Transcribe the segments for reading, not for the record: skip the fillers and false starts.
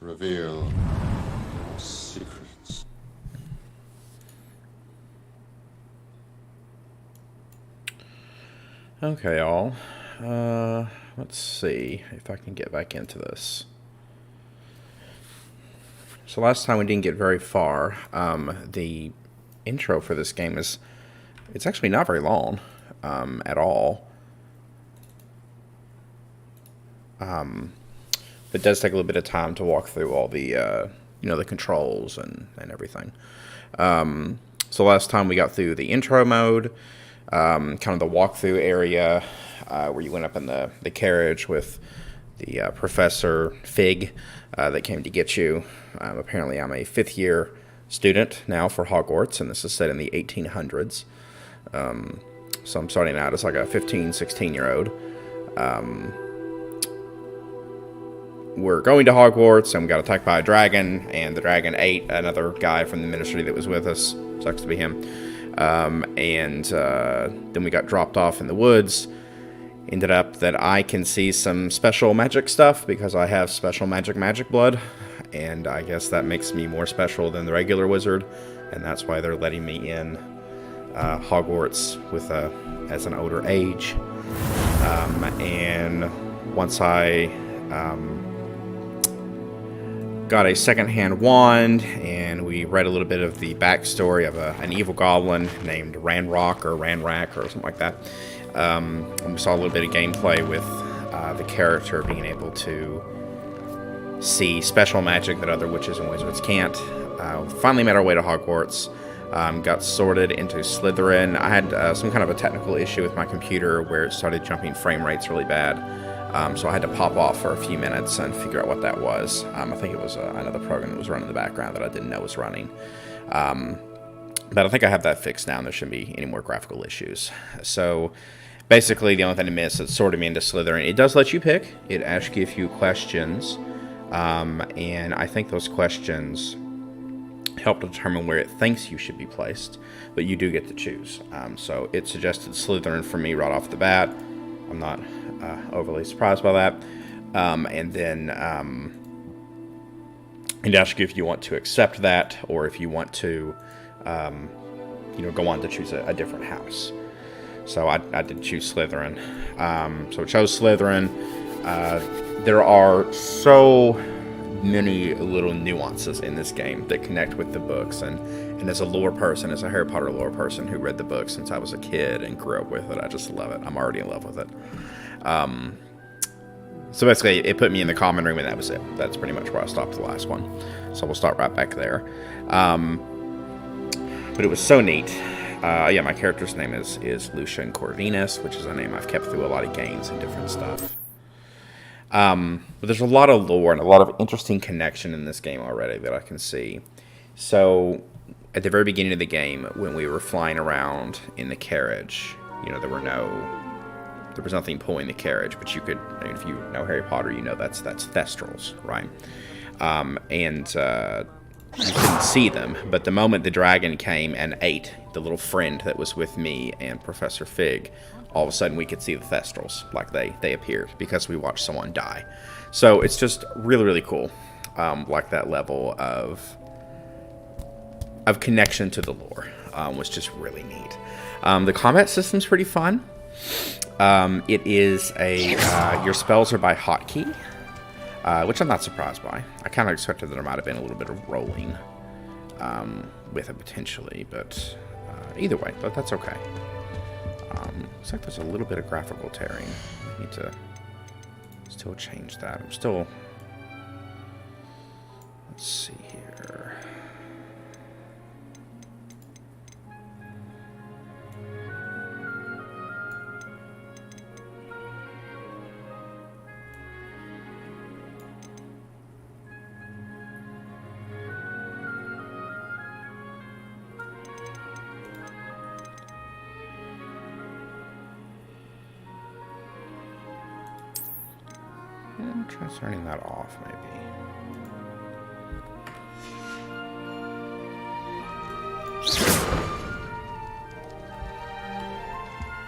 reveal secrets. Okay, y'all. Let's see if I can get back into this. So last time we didn't get very far. The intro for this game it's actually not very long at all. It does take a little bit of time to walk through all the the controls and everything. So last time we got through the intro mode, kind of the walkthrough area where you went up in the carriage with the Professor Fig that came to get you. Apparently I'm a 5th year student now for Hogwarts, and this is set in the 1800s. So I'm starting out as like a 15, 16-year-old. We're going to Hogwarts, and we got attacked by a dragon, and the dragon ate another guy from the ministry that was with us. Sucks to be him. And then we got dropped off in the woods. Ended up that I can see some special magic stuff because I have special magic blood, and I guess that makes me more special than the regular wizard, and that's why they're letting me in Hogwarts with as an older age. And once I got a second-hand wand, and we read a little bit of the backstory of an evil goblin named Ranrock or Ranrack or something like that. And we saw a little bit of gameplay with the character being able to see special magic that other witches and wizards can't. Finally made our way to Hogwarts. Got sorted into Slytherin. I had some kind of a technical issue with my computer where it started jumping frame rates really bad. So I had to pop off for a few minutes and figure out what that was. I think it was another program that was running in the background that I didn't know was running. But I think I have that fixed now, and there shouldn't be any more graphical issues. So basically, the only thing to miss is sorting me into Slytherin. It does let you pick. It asks you a few questions. And I think those questions help determine where it thinks you should be placed. But you do get to choose. So it suggested Slytherin for me right off the bat. I'm not overly surprised by that. And then it asks you if you want to accept that, or if you want to go on to choose a different house. So I did choose Slytherin. So I chose Slytherin. There are so many little nuances in this game that connect with the books, and as a lore person, as a Harry Potter lore person who read the books since I was a kid and grew up with it, I just love it. I'm already in love with it. So basically, it put me in the common room, and that was it. That's pretty much where I stopped the last one. So we'll start right back there. But it was so neat. My character's name is Lucian Corvinus, which is a name I've kept through a lot of games and different stuff. But there's a lot of lore and a lot of interesting connection in this game already that I can see. So at the very beginning of the game, when we were flying around in the carriage, there was nothing pulling the carriage, but you could, if you know Harry Potter, you know that's thestrals, right? You couldn't see them, but the moment the dragon came and ate the little friend that was with me and Professor Fig, all of a sudden we could see the thestrals, like they appeared, because we watched someone die. So it's just really, really cool, like that level of connection to the lore was just really neat. The combat system's pretty fun. It is your spells are by hotkey, which I'm not surprised by. I kind of expected that there might have been a little bit of rolling with it potentially, but either way, but that's okay. Looks like there's a little bit of graphical tearing. I need to still change that. Let's see here. Try turning that off, maybe.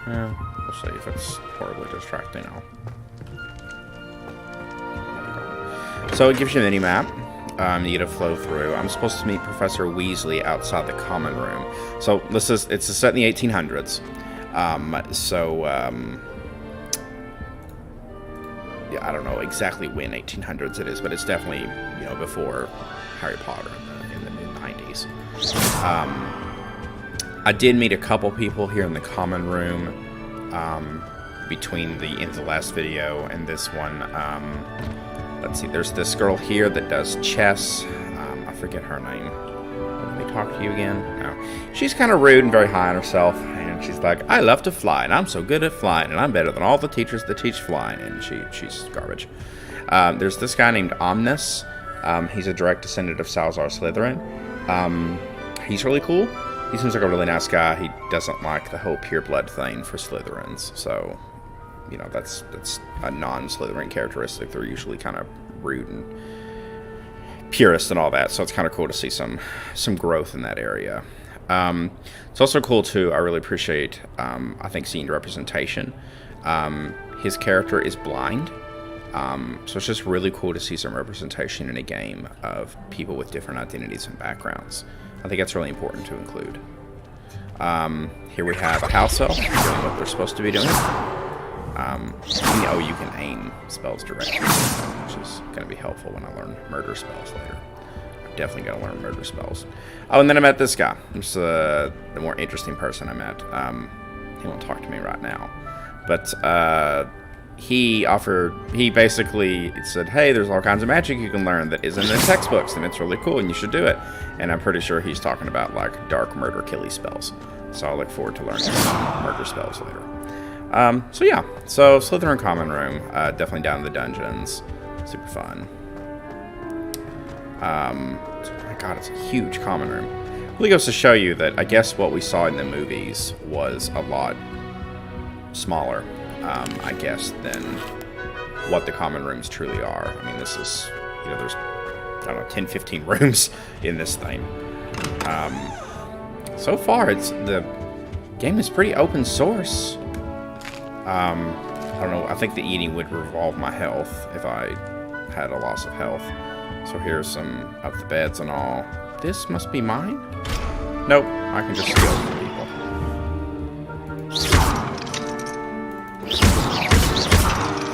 Yeah, we'll see if it's horribly distracting now. So it gives you a mini map. need to flow through. I'm supposed to meet Professor Weasley outside the common room. So it's set in the 1800s. Yeah, I don't know exactly when 1800s it is, but it's definitely, before Harry Potter in the mid-90s. I did meet a couple people here in the common room between the end of the last video and this one. Let's see, there's this girl here that does chess. I forget her name. Let me talk to you again. No. She's kind of rude and very high on herself, and she's like, I love to fly, and I'm so good at flying, and I'm better than all the teachers that teach flying, and she's garbage. There's this guy named Omnis. He's a direct descendant of Salazar Slytherin. He's really cool. He seems like a really nice guy. He doesn't like the whole pure blood thing for Slytherins, so that's a non-Slytherin characteristic. They're usually kind of rude and purist and all that, so it's kind of cool to see some growth in that area. It's also cool too. I really appreciate I think seeing representation. His character is blind, so it's just really cool to see some representation in a game of people with different identities and backgrounds. I think that's really important to include. Here we have a house elf doing what they're supposed to be doing. You can aim spells directly, which is going to be helpful when I learn murder spells later. I'm definitely going to learn murder spells. Oh, and then I met this guy. This is the more interesting person I met. He won't talk to me right now. But he basically said, hey, there's all kinds of magic you can learn that isn't in textbooks, and it's really cool, and you should do it. And I'm pretty sure he's talking about, like, dark murder killy spells. So I look forward to learning some murder spells later. So Slytherin Common Room, definitely down in the dungeons. Super fun. Oh my god, it's a huge common room. Really goes to show you that I guess what we saw in the movies was a lot smaller, I guess, than what the common rooms truly are. I mean, this is, there's, 10, 15 rooms in this thing. So far, the game is pretty open source. I don't know, I think the eating would revolve my health if I had a loss of health. So here's some of the beds and all. This must be mine? Nope, I can just steal from people.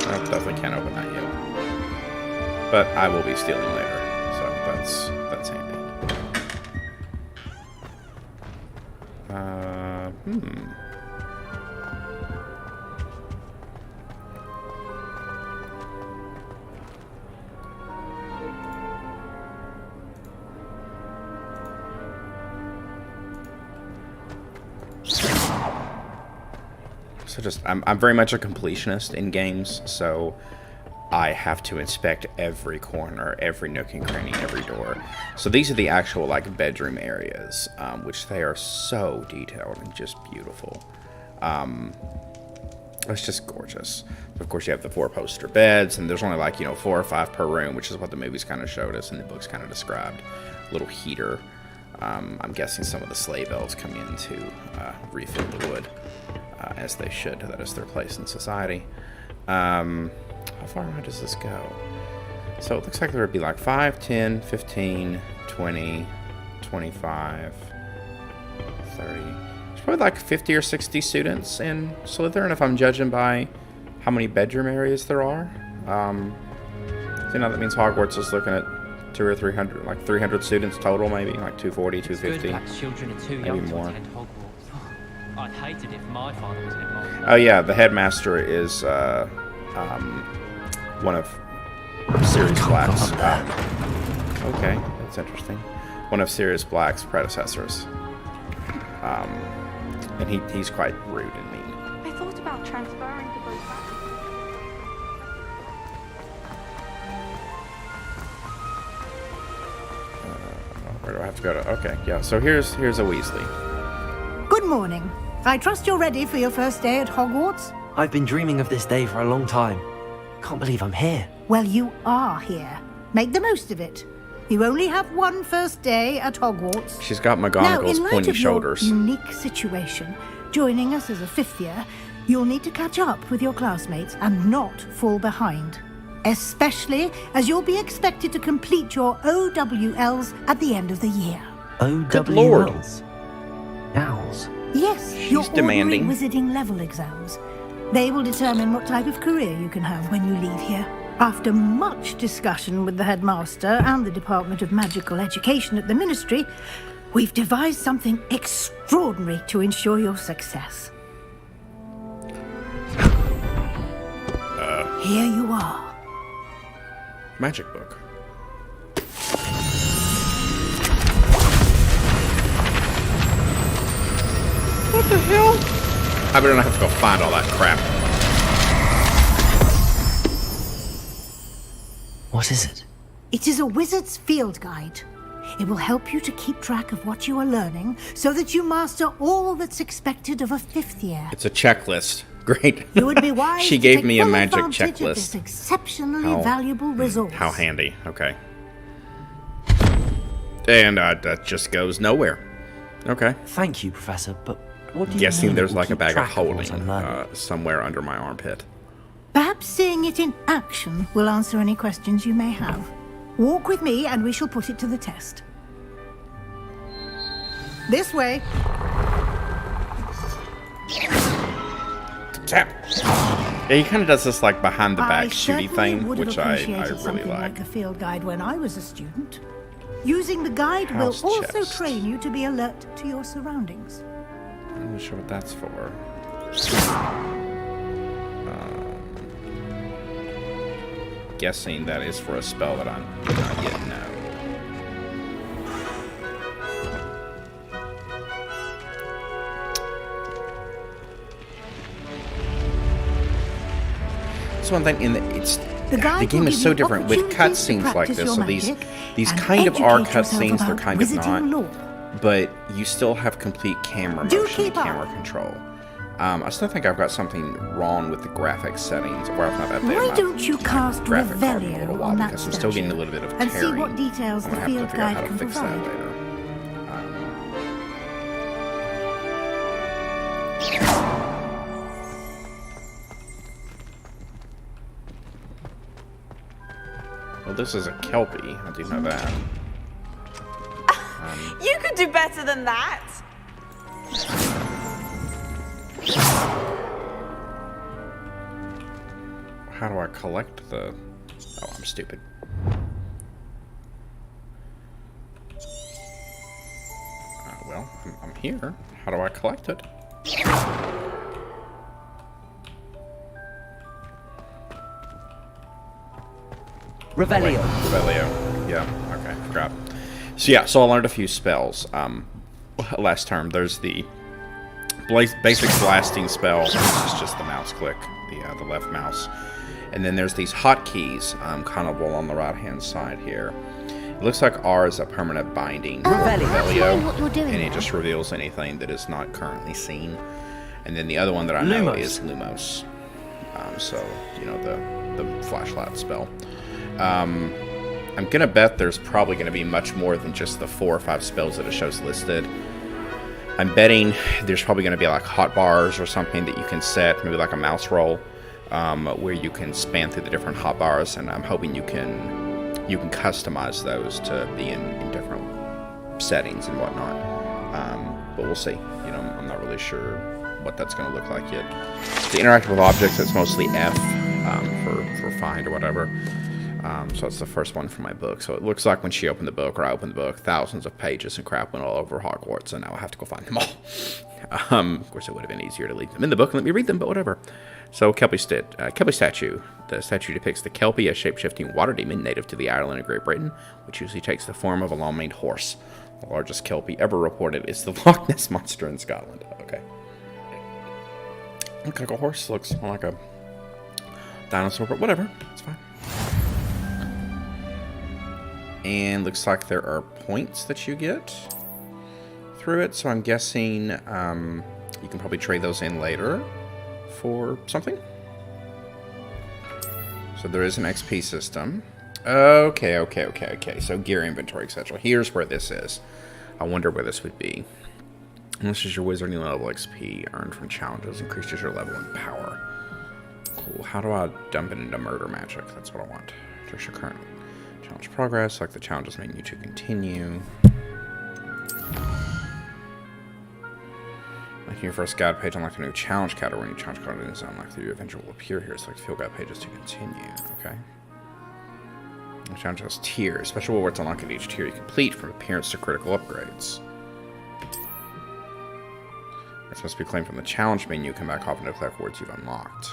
I definitely can't open that yet. But I will be stealing later, so that's handy. So I'm very much a completionist in games, so I have to inspect every corner, every nook and cranny, every door. So these are the actual, like, bedroom areas, which they are so detailed and just beautiful. It's just gorgeous. Of course, you have the 4-poster beds, and there's only, like, 4 or 5 per room, which is what the movies kind of showed us and the books kind of described. Little heater. I'm guessing some of the slave elves come in to refill the wood, as they should. That is their place in society. How far out does this go? So it looks like there would be like 5, 10, 15, 20, 25, 30. There's probably like 50 or 60 students in Slytherin, if I'm judging by how many bedroom areas there are. That means Hogwarts is looking at 200 or 300, like 300 students total, maybe like 240, 250, children are too maybe young more. To attend Hogwarts. I'd hate it if my father was involved. Oh yeah, the headmaster is one of Sirius Black's. Okay, that's interesting. One of Sirius Black's predecessors, and he's quite rude and mean. I thought about transferring to both. Where do I have to go to? Okay, yeah. So here's a Weasley. Good morning. I trust you're ready for your first day at Hogwarts? I've been dreaming of this day for a long time. Can't believe I'm here. Well, you are here. Make the most of it. You only have one first day at Hogwarts. She's got Now, McGonagall's in light pointy of shoulders. your unique situation, joining us as a 5th year, you'll need to catch up with your classmates and not fall behind. especially as you'll be expected to complete your OWLs at the end of the year. Lord. OWLs. Owls. Yes, She's your demanding. ordinary wizarding level exams. They will determine what type of career you can have when you leave here. After much discussion with the headmaster and the Department of Magical Education at the Ministry, we've devised something extraordinary to ensure your success. Here you are. Magic book. What the hell? I better not have to go find all that crap. What is it? It is a wizard's field guide. It will help you to keep track of what you are learning so that you master all that's expected of a 5th year. It's a checklist. Great. You would be wise She to gave take me a full magic advantage of checklist. this exceptionally valuable resource. How handy. Okay. And that just goes nowhere. Okay. Thank you, Professor, but what do you Guessing mean there's it like a keep bag of track what holding I'm learning? somewhere under my armpit. Perhaps seeing it in action will answer any questions you may have. Walk with me and we shall put it to the test. This way. Tap. Yeah, he kind of does this like behind the back shooty certainly thing, would have which I appreciated really something like. the field guide when I was a student. Using the guide House will also chest. train you to be alert to your surroundings. I'm not sure what that's for. Guessing that is for a spell that I do not yet know. That's one thing in the the game is so different with cutscenes like this. So these kind of are cutscenes, they're kind of not. But you still have complete camera motion and camera control. I still think I've got something wrong with the graphics settings. Or I've not updated Why my don't you cast graphic card in a Revelio little while on that because I'm still getting a statue little bit of and see tearing. what details I'm the gonna have to field figure out guide how to can fix that provide. later. Well, this is a Kelpie. I do know that. You could do better than that. How do I collect the... Oh, I'm stupid. Well, I'm here. How do I collect it? Revelio. Revelio. Yeah, okay, forgot. So yeah, so I learned a few spells. Last term, there's the basic blasting spell, which is just the mouse click, the left mouse. And then there's these hotkeys, kind of along the right-hand side here. It looks like R is a permanent binding for Revelio, what you're doing and it now. just reveals anything that is not currently seen. And then the other one that I know Lumos. is Lumos. So, you know, the flashlight spell. I'm gonna bet there's probably gonna be much more than just the 4 or 5 spells that it shows listed. I'm betting there's probably gonna be like hot bars or something that you can set, maybe like a mouse roll, where you can span through the different hot bars, and I'm hoping you can customize those to be in different settings and whatnot. But we'll see. You know, I'm not really sure what that's gonna look like yet. To interact with objects, it's mostly F for find or whatever. So it's the first one from my book. So it looks like when she opened the book, or I opened the book, thousands of pages and crap went all over Hogwarts, and now I have to go find them all. Of course, it would have been easier to leave them in the book and let me read them, but whatever. So Kelpie statue. The statue depicts the Kelpie, a shape-shifting water demon native to the island of Great Britain, which usually takes the form of a long-maned horse. The largest Kelpie ever reported is the Loch Ness Monster in Scotland. Okay. Looks like a horse, looks more like a dinosaur, but whatever. It's fine. And looks like there are points that you get through it, so I'm guessing you can probably trade those in later for something. So there is an XP system. Okay. So gear inventory, etc. Here's where this is. I wonder where this would be. This is your wizarding level XP earned from challenges, increases your level and power. How do I dump it into murder magic? That's what I want. Check your current challenge progress. Select the challenges menu to continue. Making your first guide page, unlock a new challenge category. When you challenge card is unlocked, the adventure will appear here. Select field guide pages to continue. Okay. The challenge has tiers. Special rewards unlock at each tier you complete, from appearance to critical upgrades. This must be claimed from the challenge menu. Come back often to collect rewards you've unlocked.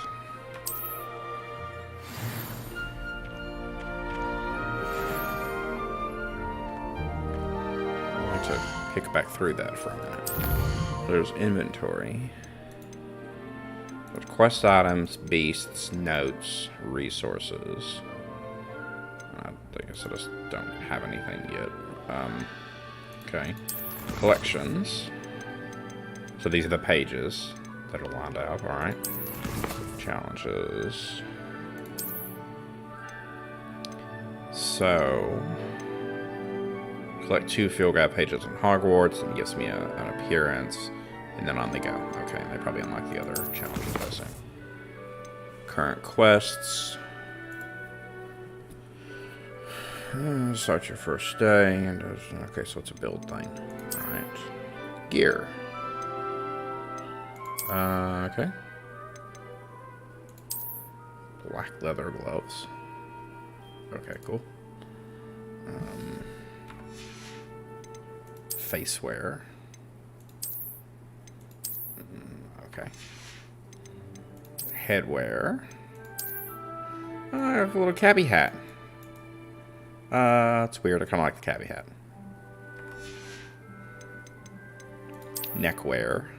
I'll have to pick back through that for a minute. There's inventory. There's quest items, beasts, notes, resources. I guess I just don't have anything yet. Okay. Collections. So these are the pages that are lined up, alright. Challenges. So, collect 2 field guide pages on Hogwarts, and it gives me an appearance, and then on the go. Okay, and they probably unlock the other challenges, I assume. Current quests. Start your first day, and okay, so it's a build thing. Alright. Gear. Okay. Black leather gloves. Okay, cool. Face wear. Okay. Headwear. I have a little cabbie hat. It's weird. I kind of like the cabbie hat. Neckwear.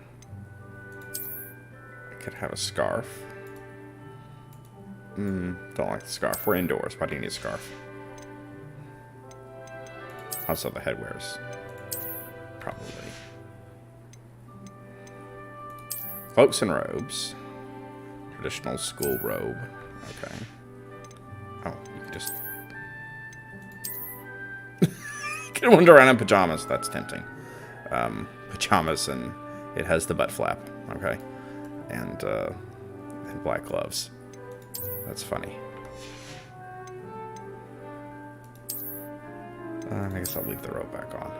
I could have a scarf. Don't like the scarf. We're indoors. Why do you need a scarf? Also, the headwears. Probably. Cloaks and robes. Traditional school robe. Okay. Oh, you can just... you can wander around in pajamas. That's tempting. Pajamas, and it has the butt flap. Okay. And black gloves. That's funny. I guess I'll leave the robe back on.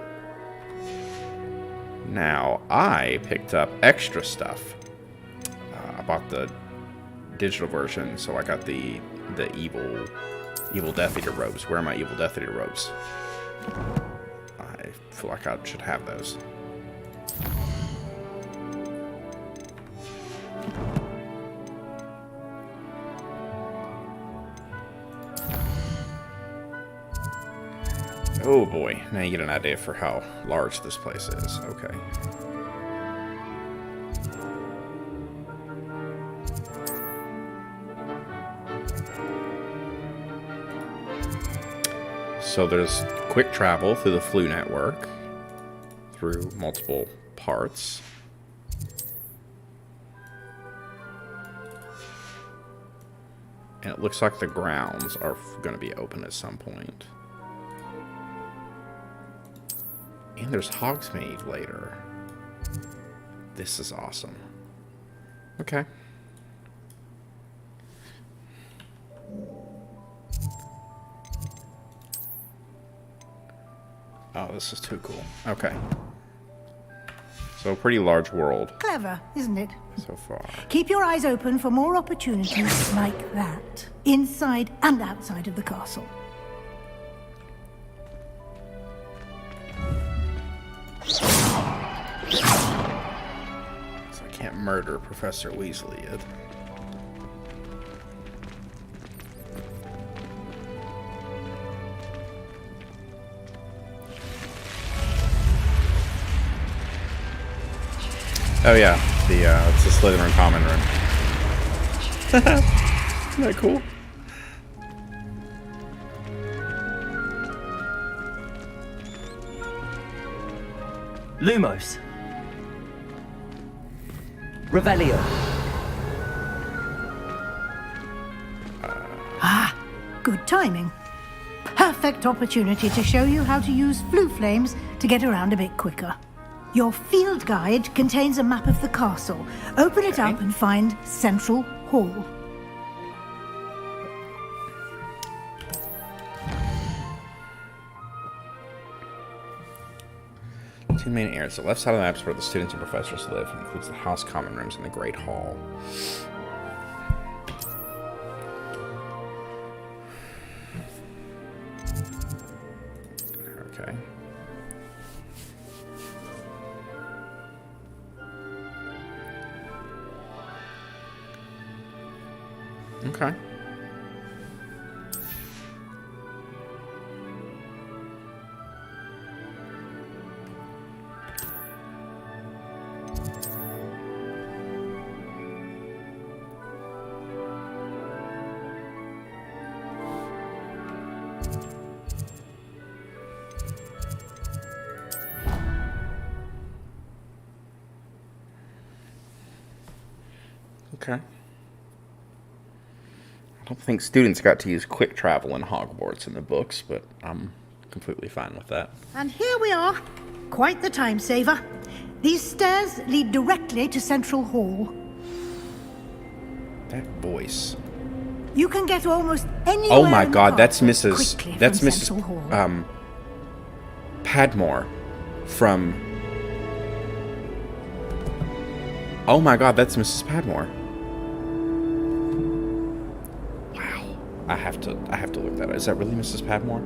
Now, I picked up extra stuff. I bought the digital version, so I got the evil Death Eater robes. Where are my evil Death Eater robes? I feel like I should have those. Oh boy, now you get an idea for how large this place is. Okay. So there's quick travel through the Flu network, through multiple parts. And it looks like the grounds are going to be open at some point. And there's Hogsmeade later. This is awesome. Okay. Oh, this is too cool. Okay. So, pretty large world. Clever, isn't it? So far. Keep your eyes open for more opportunities like that, inside and outside of the castle. So I can't murder Professor Weasley yet. Oh yeah, it's the Slytherin common room. Isn't that cool? Lumos. Revelio. Good timing. Perfect opportunity to show you how to use Flu Flames to get around a bit quicker. Your field guide contains a map of the castle. Open it up and find Central Hall. two main areas. The left side of the map is where the students and professors live. It includes the house, common rooms, and the Great Hall. Okay. Okay. Okay. I don't think students got to use quick travel in Hogwarts in the books, but I'm completely fine with that. And here we are. Quite the time saver. These stairs lead directly to Central Hall. That voice. You can get almost anywhere. Oh my in the God, that's castle Mrs. quickly That's from Central Hall. Mrs. Padmore from. Oh my God, that's Mrs. Padmore. Wow, I have to look that up. Is that really Mrs. Padmore?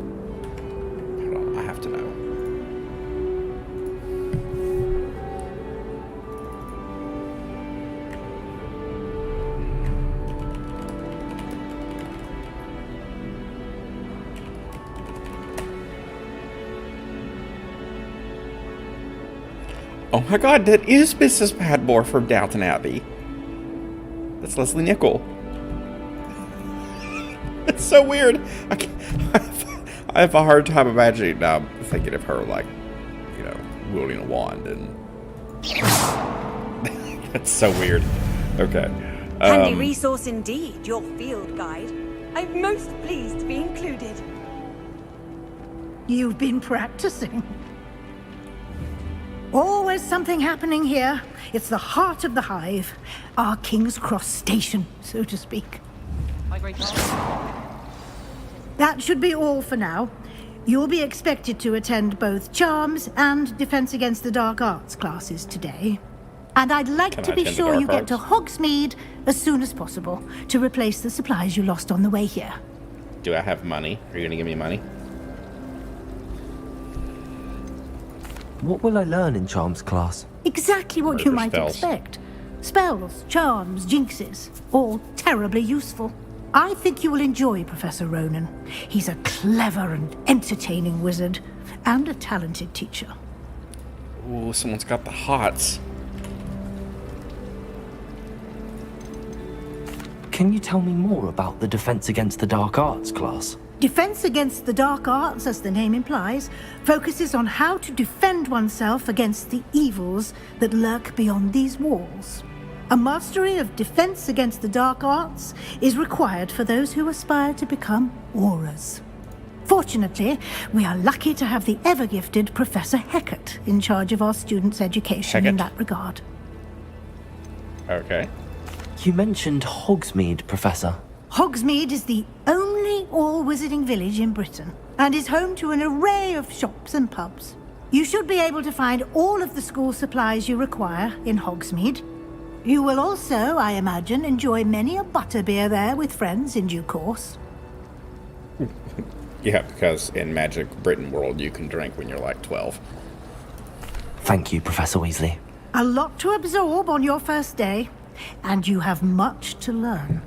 Hold on, I have to know. Oh my God, that is Mrs. Padmore from Downton Abbey. That's Leslie Nichol. It's so weird. I have a hard time imagining thinking of her like, you know, wielding a wand and. That's so weird. Okay. Handy resource indeed, your field guide. I'm most pleased to be included. You've been practicing. Always something happening here. It's the heart of the hive. Our King's Cross station, so to speak. My great master. That should be all for now. You'll be expected to attend both Charms and Defense Against the Dark Arts classes today. And I'd like Can to I be attend the sure you Dark get to Hogsmeade as soon as possible to replace the supplies you lost on the way here. Do I have money? Are you gonna give me money? What will I learn in Charms class? Exactly what you Murder might spells. expect. Spells, charms, jinxes, all terribly useful. I think you will enjoy Professor Ronan. He's a clever and entertaining wizard, and a talented teacher. Ooh, someone's got the hots. Can you tell me more about the Defense Against the Dark Arts class? Defense Against the Dark Arts, as the name implies, focuses on how to defend oneself against the evils that lurk beyond these walls. A mastery of Defense Against the Dark Arts is required for those who aspire to become auras. Fortunately, we are lucky to have the ever-gifted Professor Hecat in charge of our students' education in Hecat? that regard. Okay. You mentioned Hogsmeade, Professor. Hogsmeade is the only all-wizarding village in Britain, and is home to an array of shops and pubs. You should be able to find all of the school supplies you require in Hogsmeade. You will also, I imagine, enjoy many a butterbeer there with friends in due course. Yeah, because in Magic Britain world, you can drink when you're like 12. Thank you, Professor Weasley. A lot to absorb on your first day, and you have much to learn.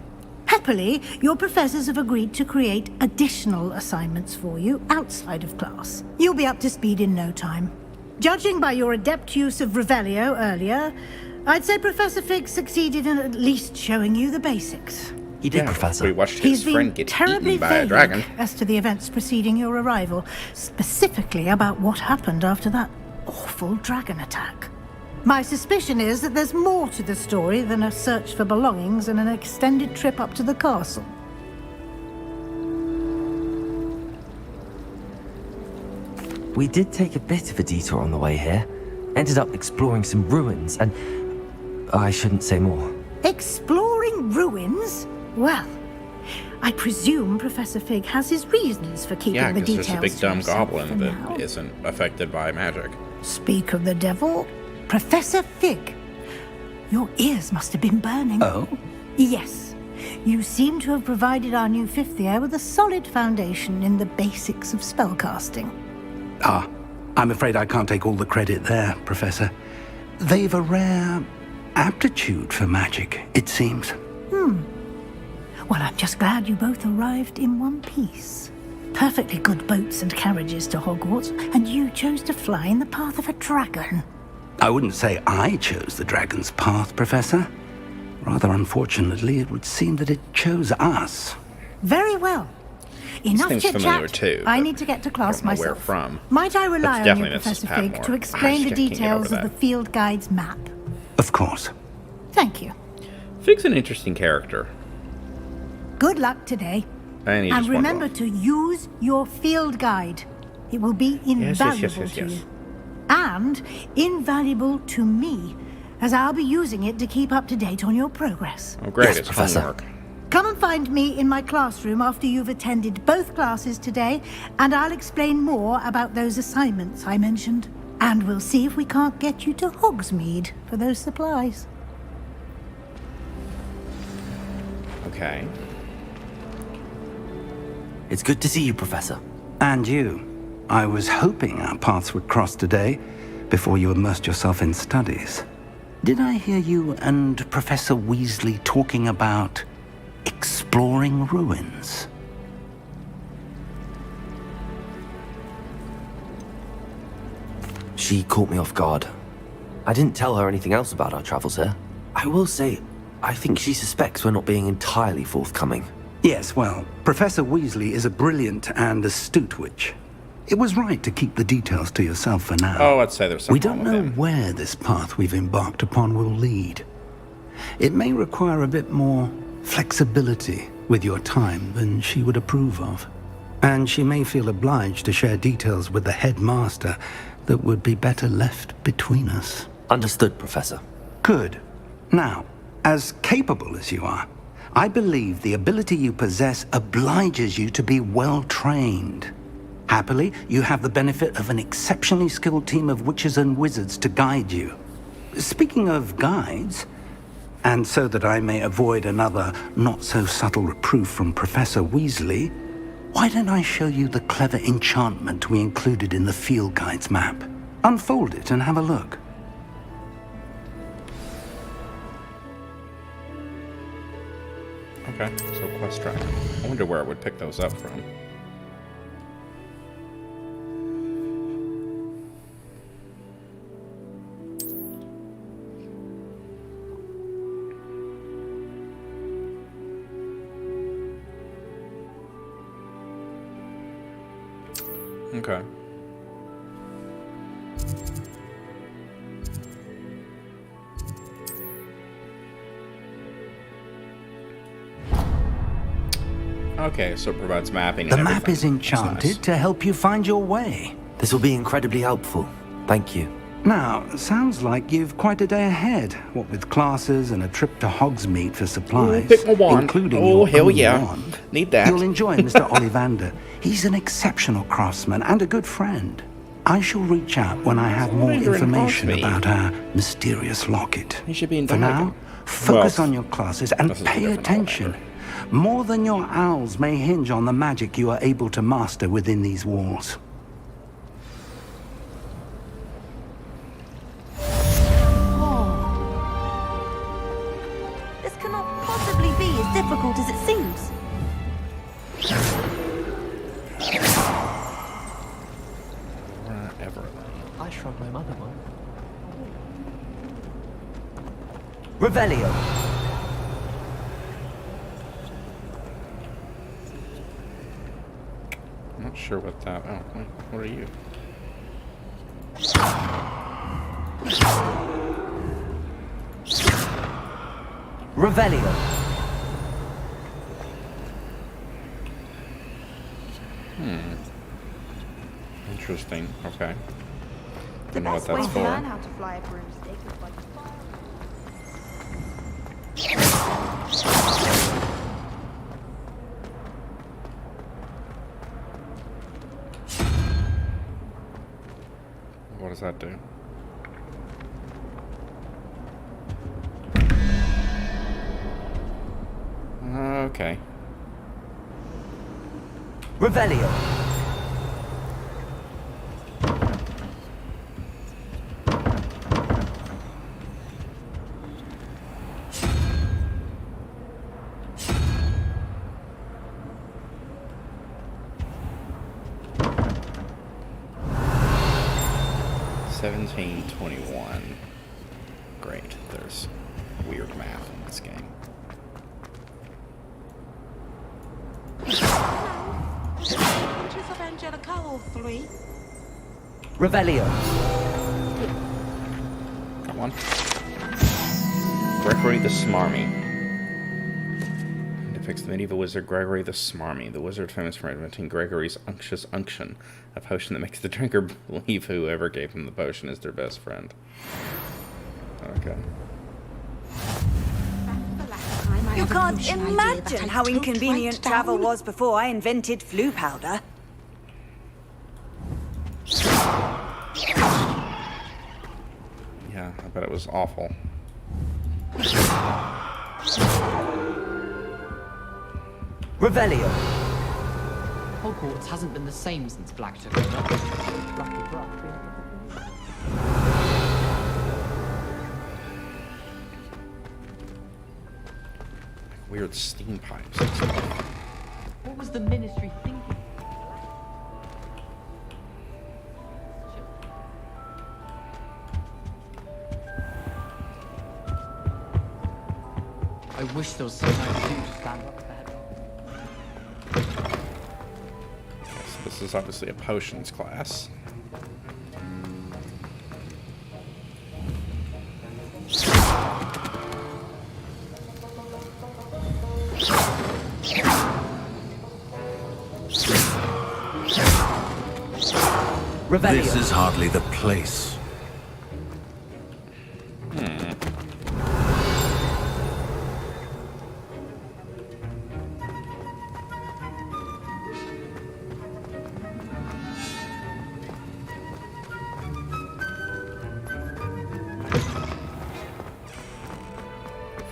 Happily, your professors have agreed to create additional assignments for you outside of class. You'll be up to speed in no time. Judging by your adept use of Revelio earlier, I'd say Professor Fig succeeded in at least showing you the basics. He did, Yeah, Professor. we watched He's his friend been get terribly eaten by a vague dragon. as to the events preceding your arrival, specifically about what happened after that awful dragon attack. My suspicion is that there's more to the story than a search for belongings and an extended trip up to the castle. We did take a bit of a detour on the way here. Ended up exploring some ruins and... I shouldn't say more. Exploring ruins? Well, I presume Professor Fig has his reasons for keeping Yeah, the because details there's a big to dumb himself goblin for that now. isn't affected by magic. Speak of the devil, Professor Fig. Your ears must have been burning. Oh? Yes. You seem to have provided our new fifth year with a solid foundation in the basics of spellcasting. Ah, I'm afraid I can't take all the credit there, Professor. They've a rare aptitude for magic, it seems. Well, I'm just glad you both arrived in one piece. Perfectly good boats and carriages to Hogwarts, and you chose to fly in the path of a dragon. I wouldn't say I chose the dragon's path, Professor. Rather unfortunately, it would seem that it chose us. Very well. Enough thing's familiar chit-chat. too, I but need to get to I class don't know where myself. from. Might I rely on you, definitely Professor Mrs. Fig, Patmore. to I explain just the can't get details over of the that. field guide's map? Of course. Thank you. Fig's an interesting character. Good luck today. And, And remember to use your field guide. It will be invaluable to you. And invaluable to me, as I'll be using it to keep up to date on your progress. Oh, great, Yes, it's Professor. homework. Come and find me in my classroom after you've attended both classes today, and I'll explain more about those assignments I mentioned. And we'll see if we can't get you to Hogsmeade for those supplies. Okay. It's good to see you, Professor. And you. I was hoping our paths would cross today, before you immersed yourself in studies. Did I hear you and Professor Weasley talking about exploring ruins? She caught me off guard. I didn't tell her anything else about our travels here. I will say, I think she suspects we're not being entirely forthcoming. Yes, well, Professor Weasley is a brilliant and astute witch. It was right to keep the details to yourself for now. Oh, I'd say there's something We don't wrong with know him. where this path we've embarked upon will lead. It may require a bit more flexibility with your time than she would approve of. And she may feel obliged to share details with the headmaster that would be better left between us. Understood, Professor. Good. Now, as capable as you are, I believe the ability you possess obliges you to be well trained. Happily, you have the benefit of an exceptionally skilled team of witches and wizards to guide you. Speaking of guides, and so that I may avoid another not-so-subtle reproof from Professor Weasley, why don't I show you the clever enchantment we included in the field guide's map? Unfold it and have a look. Okay, so quest track. I wonder where it would pick those up from. Okay. Okay, so it provides mapping. The and map everything. is That's enchanted nice. to help you find your way. This will be incredibly helpful. Thank you. Now, sounds like you've quite a day ahead, what with classes and a trip to Hogsmeade for supplies, pick my wand. including Oh, your hell own yeah. wand. Need that. You'll enjoy Mr. Ollivander. He's an exceptional craftsman and a good friend. I shall reach out when I have more Ollivander in information Hogsmeade. about our mysterious locket. He should be in For now, Diagon. focus Well, on your classes and this is a pay different attention. Ollivander. More than your owls may hinge on the magic you are able to master within these walls. This cannot possibly be as difficult as it seems. Wherever. I shrug my mother one. Revelio. I'm not sure what that. Oh, wait, what are you? Revelio. Interesting. Okay. The Don't know what best way that's to for. learn how to fly a broomstick is by What does that do? Okay. Revelio. $17.21. Great. There's weird math in this game. Of Angelica, all three. Revelio. Come on. Gregory the Smarmy. Depicts the medieval wizard Gregory the Smarmy, the wizard famous for inventing Gregory's unctuous unction, a potion that makes the drinker believe whoever gave him the potion is their best friend. Okay. You can't imagine how inconvenient travel was before I invented flu powder. Yeah, I bet it was awful. Revelio. Hogwarts hasn't been the same since Black took over. Weird steam pipes. What was the Ministry thinking? I wish there was something I could do to stand up to the head. So this is obviously a potions class. Revelio. This is hardly the place.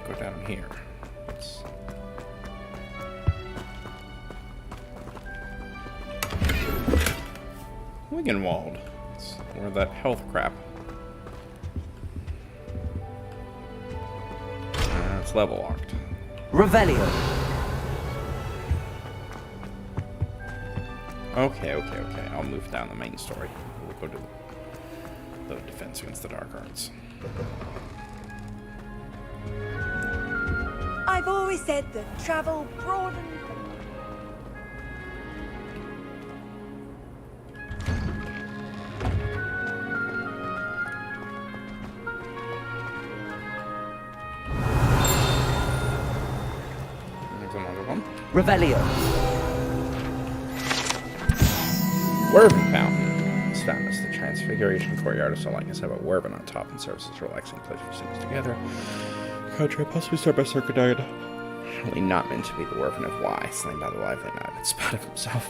Go down here. Let's... Wiggenwald. It's where that health crap. It's level locked. Revelio. Okay. I'll move down the main story. We'll go to the defense against the dark arts. I've always said that travel broadens. There's another one. Revelio. Werven Fountain. This fountain is the Transfiguration Courtyard of so likeness have a werven on top and serves as a relaxing place for singers together. Contrary possibly start by Circadide. Surely not meant to be the werven of Y, slain by the lively knight in spite of himself.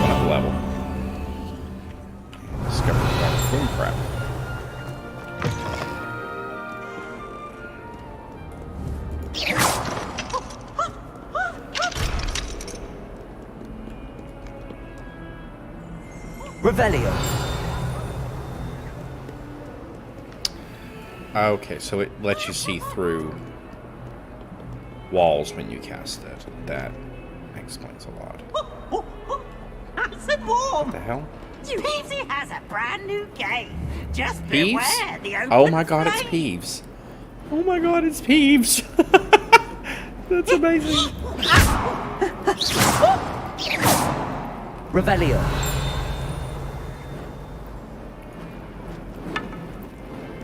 One up level. Discover more boom crap. Revelio. Okay, so it lets you see through walls when you cast it. That explains a lot. Nice and warm. What the hell? Peavesy has a brand new game. Just Peeves? beware the open Oh my god, it's flame. Peeves. Oh my god, it's Peeves. That's amazing. Revelio.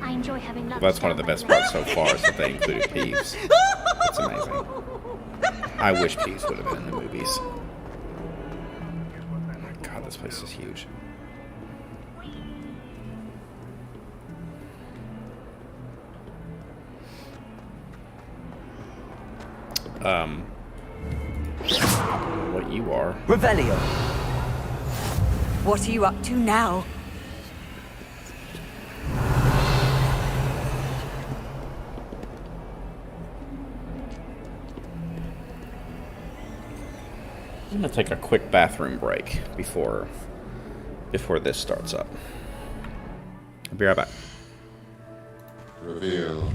I enjoy having lunch. Well, that's one of the best parts so far is that they included Peeves. That's amazing. I wish Peeves would have been in the movies. Oh my god, this place is huge. What You are. Revelio. What are you up to now? I'm gonna take a quick bathroom break before this starts up. I'll be right back. Reveal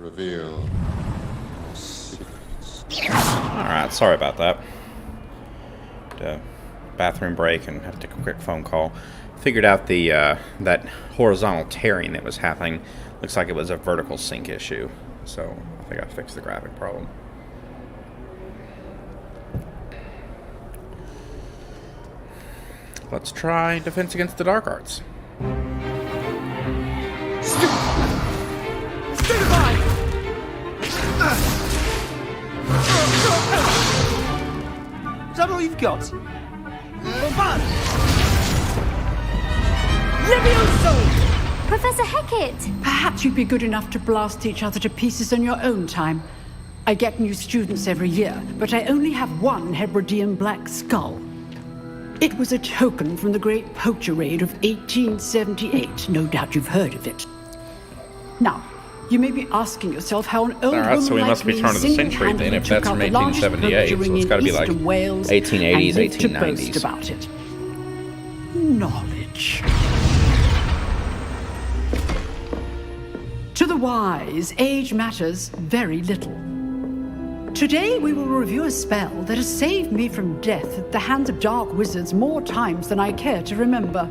reveal. Alright, sorry about that. Bathroom break and have to take a quick phone call. Figured out the that horizontal tearing that was happening. Looks like it was a vertical sync issue. So I think I fixed the graphic problem. Let's try Defense Against the Dark Arts. Is that all you've got? Levioso! Professor Hecat! Perhaps you'd be good enough to blast each other to pieces on your own time. I get new students every year, but I only have one Hebridean black skull. It was a token from the Great Poacher Raid of 1878. No doubt you've heard of it. Now, you may be asking yourself how an old woman so we like must be me turn of the century then, if that's from 1878, so it's got to be like 1880s, 1890s. About it. Knowledge. To the wise, age matters very little. Today we will review a spell that has saved me from death at the hands of dark wizards more times than I care to remember.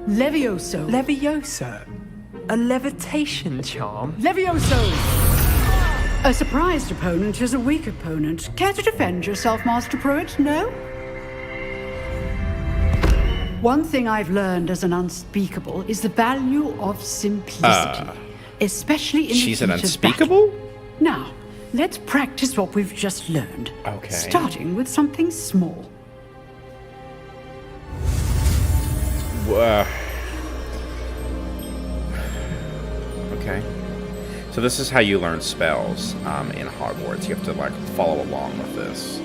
Levioso. Levioso? A levitation charm? Levioso! A surprised opponent is a weak opponent. Care to defend yourself, Master Pruitt? No? One thing I've learned as an unspeakable is the value of simplicity. Especially in she's the an heat of unspeakable? battle. Now, let's practice what we've just learned. Okay. Starting with something small. Okay. So this is how you learn spells in Hogwarts. You have to like follow along with this. You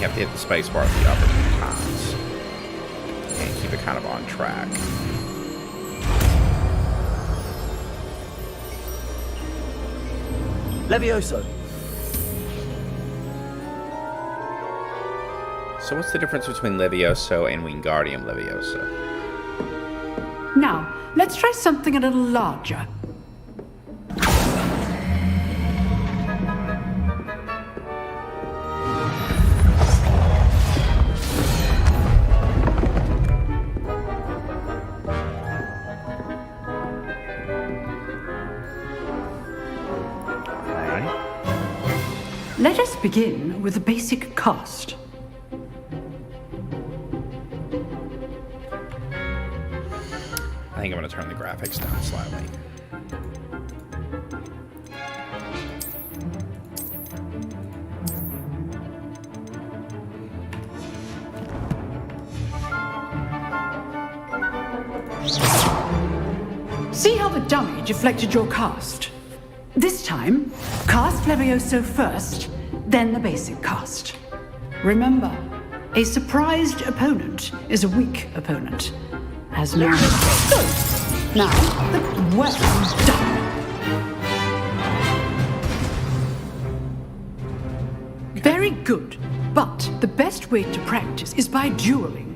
have to hit the space bar at the upper times and keep it kind of on track. Levioso. So what's the difference between Levioso and Wingardium Leviosa? Now, let's try something a little larger. Let us begin with the basic cast. I think I'm going to turn the graphics down slightly. See how the dummy deflected your cast? This time, cast Levioso first, then the basic cast. Remember, a surprised opponent is a weak opponent. As now. Good. Now, well done. Very good. But the best way to practice is by dueling.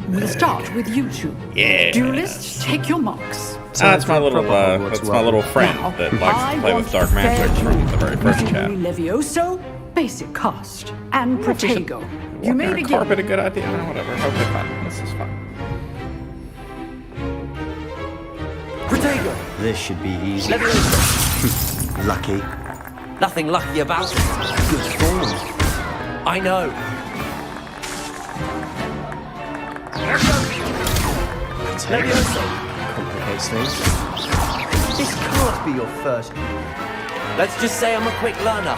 We'll start with you two. Yeah. Duelists, take your marks. That's my little friend Now, that likes to play with dark magic from the very first chat. Levioso, basic cast, and Protego. You may begin. Carpet a good idea? No, whatever. Okay, fine. This is fine. Protego. This should be easy. Levioso. Lucky. Nothing lucky about it. Good form. I know. Levioso. Complicates things. This can't be your first. Let's just say I'm a quick learner.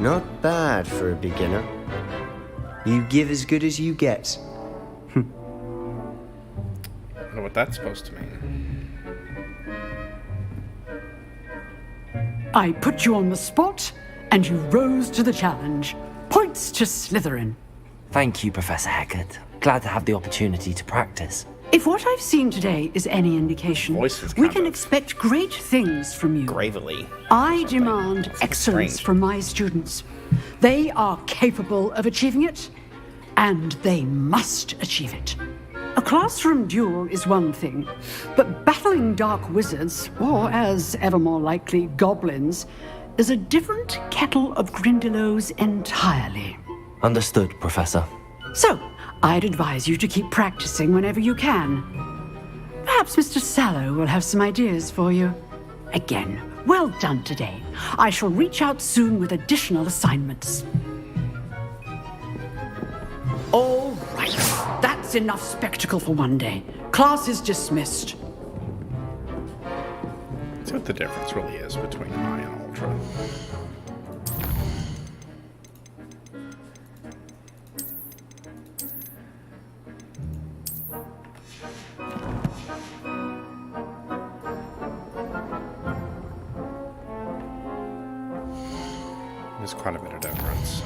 Not bad for a beginner. You give as good as you get. I don't know what that's supposed to mean. I put you on the spot, and you rose to the challenge. Points to Slytherin. Thank you, Professor Hecat. Glad to have the opportunity to practice. If what I've seen today is any indication, we can expect great things from you. Gravely. I demand excellence from my students. They are capable of achieving it, and they must achieve it. A classroom duel is one thing, but battling dark wizards, or as ever more likely, goblins, is a different kettle of Grindylows entirely. Understood, Professor. So, I'd advise you to keep practicing whenever you can. Perhaps Mr. Sallow will have some ideas for you. Again, well done today. I shall reach out soon with additional assignments. All right, that's enough spectacle for one day. Class is dismissed. See what the difference really is between high and ultra. There's quite a bit of difference.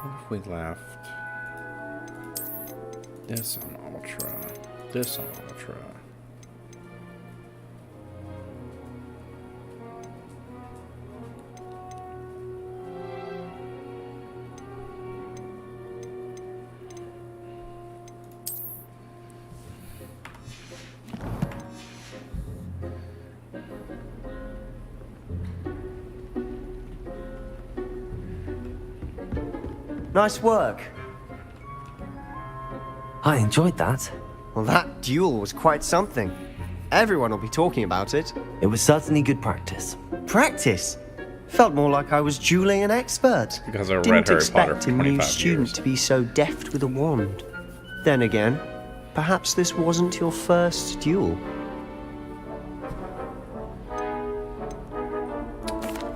What if we left this on ultra, this on ultra? Nice work. I enjoyed that. Well, that duel was quite something. Everyone will be talking about it. It was certainly good practice. Practice? Felt more like I was dueling an expert. Because I read Didn't Harry Potter expect for a 25 new student years. to be so deft with a wand. Then again, perhaps this wasn't your first duel.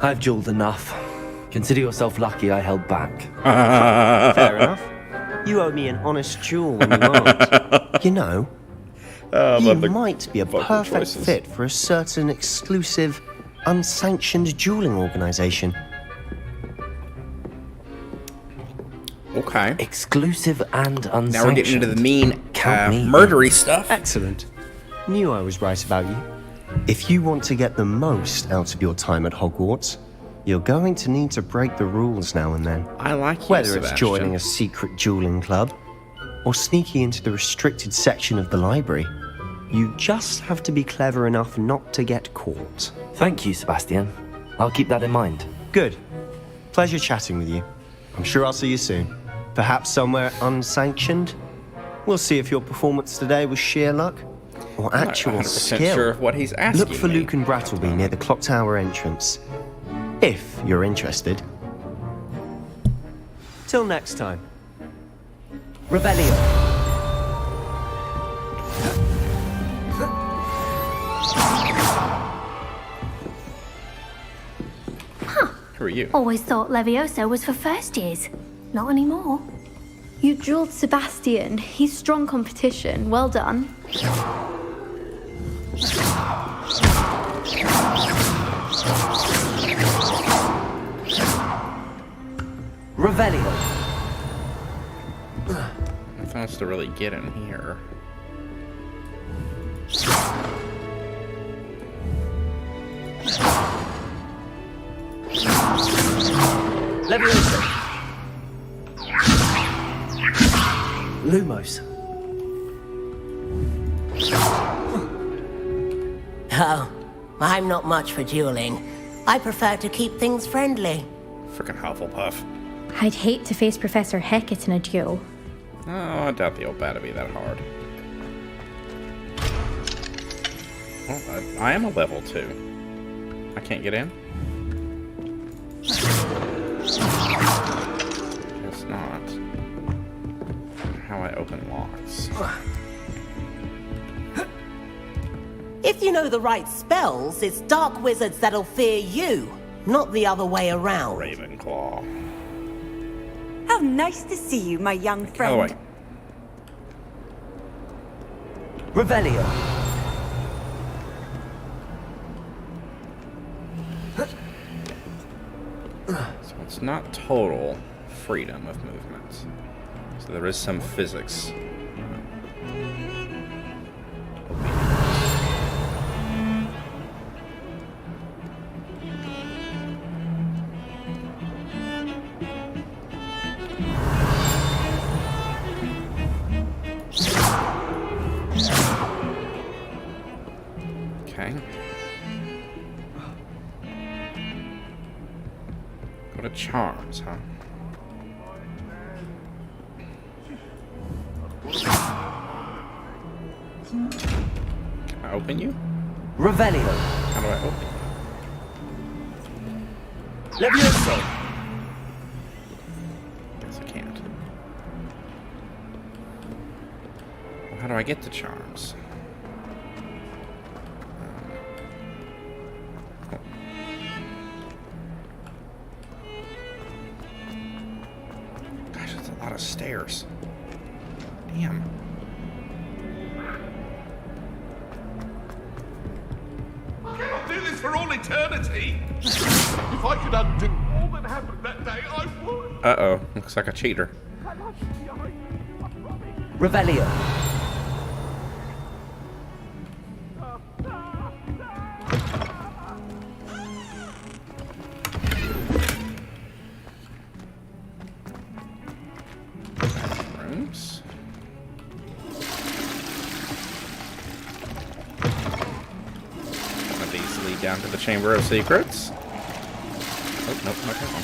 I've dueled enough. Consider yourself lucky I held back. Fair enough. You owe me an honest duel when you aren't. You know, you might be a perfect fit for a certain exclusive, unsanctioned dueling organization. Okay. Exclusive and unsanctioned. Now we're getting into the mean, Me murdery stuff. Excellent. Knew I was right about you. If you want to get the most out of your time at Hogwarts, you're going to need to break the rules now and then. I like you, Whether it's Sebastian. joining a secret dueling club or sneaking into the restricted section of the library, you just have to be clever enough not to get caught. Thank you, Sebastian. I'll keep that in mind. Good. Pleasure chatting with you. I'm sure I'll see you soon. Perhaps somewhere unsanctioned? We'll see if your performance today was sheer luck or I'm not actual 100% skill. sure of what he's asking Look for me. Luke and Brattleby near the clock tower entrance. If you're interested. Till next time. Rebellion. Who are you? Always thought Levioso was for first years. Not anymore. You drilled Sebastian. He's strong competition. Well done. Revelio. Nothing else to really get in here. Levioso. Lumos. Oh, I'm not much for dueling. I prefer to keep things friendly. Frickin' Hufflepuff. I'd hate to face Professor Hecat in a duel. Oh, I doubt the old bat to be that hard. Well, I am a level 2. I can't get in? Guess not. How I open locks. If you know the right spells, it's dark wizards that'll fear you, not the other way around. Ravenclaw. How nice to see you, my young Oh, friend. wait. Revelio. So it's not total freedom of movement. So there is some physics. charms, huh? Can I open you? Revelio. How do I open you? Levioso. Guess I can't. Well, how do I get the charms? Gosh, that's a lot of stairs. Damn. I cannot do this for all eternity. If I could undo all that happened that day, I would. Uh-oh. Looks like a cheater. Revelio. Rooms. One of these lead down to the Chamber of Secrets. Oh, nope, not that one.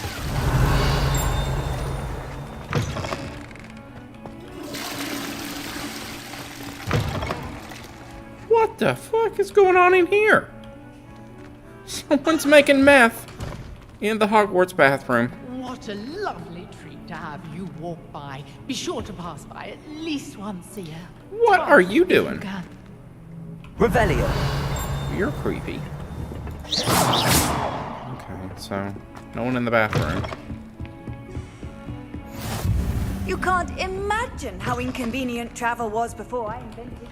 What the fuck is going on in here? Someone's making meth in the Hogwarts bathroom. What a lovely treat to have you walk by. Be sure to pass by at least once a year. What are you doing? Revelio. You're creepy. Okay, so no one in the bathroom. You can't imagine how inconvenient travel was before I invented it.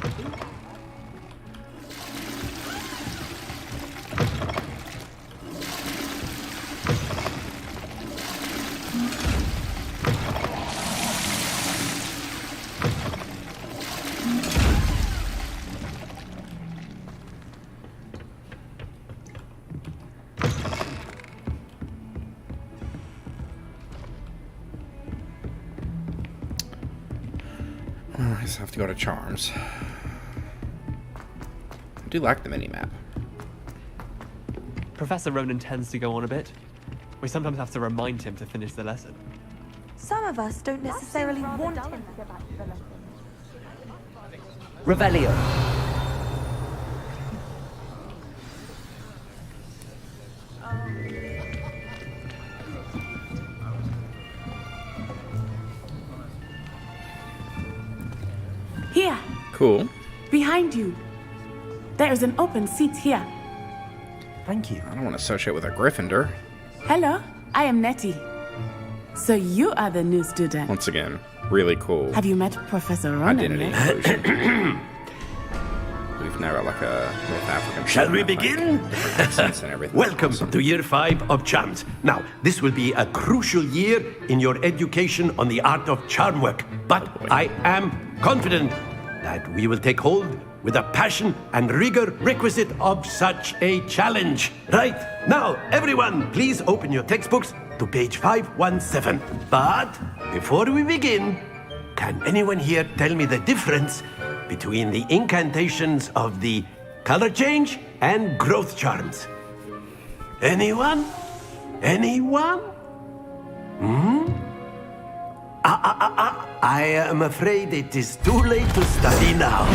I just have to go to Charms. I do like the mini-map. Professor Ronan tends to go on a bit. We sometimes have to remind him to finish the lesson. Some of us don't necessarily want him to go back to the lesson. Revelio. Here. Cool. Behind you. There is an open seat here. Thank you. I don't want to associate with a Gryffindor. Hello, I am Nettie. So you are the new student. Once again, really cool. Have you met Professor Ronan Identity yet? inclusion. We've now got like a North African. Shall we begin? Accents and everything. Welcome to year 5 of Charms. Now, this will be a crucial year in your education on the art of charm work. But I am confident that we will take hold with the passion and rigor requisite of such a challenge. Right, now, everyone, please open your textbooks to page 517. But before we begin, can anyone here tell me the difference between the incantations of the color change and growth charms? Anyone? Anyone? I am afraid it is too late to study now.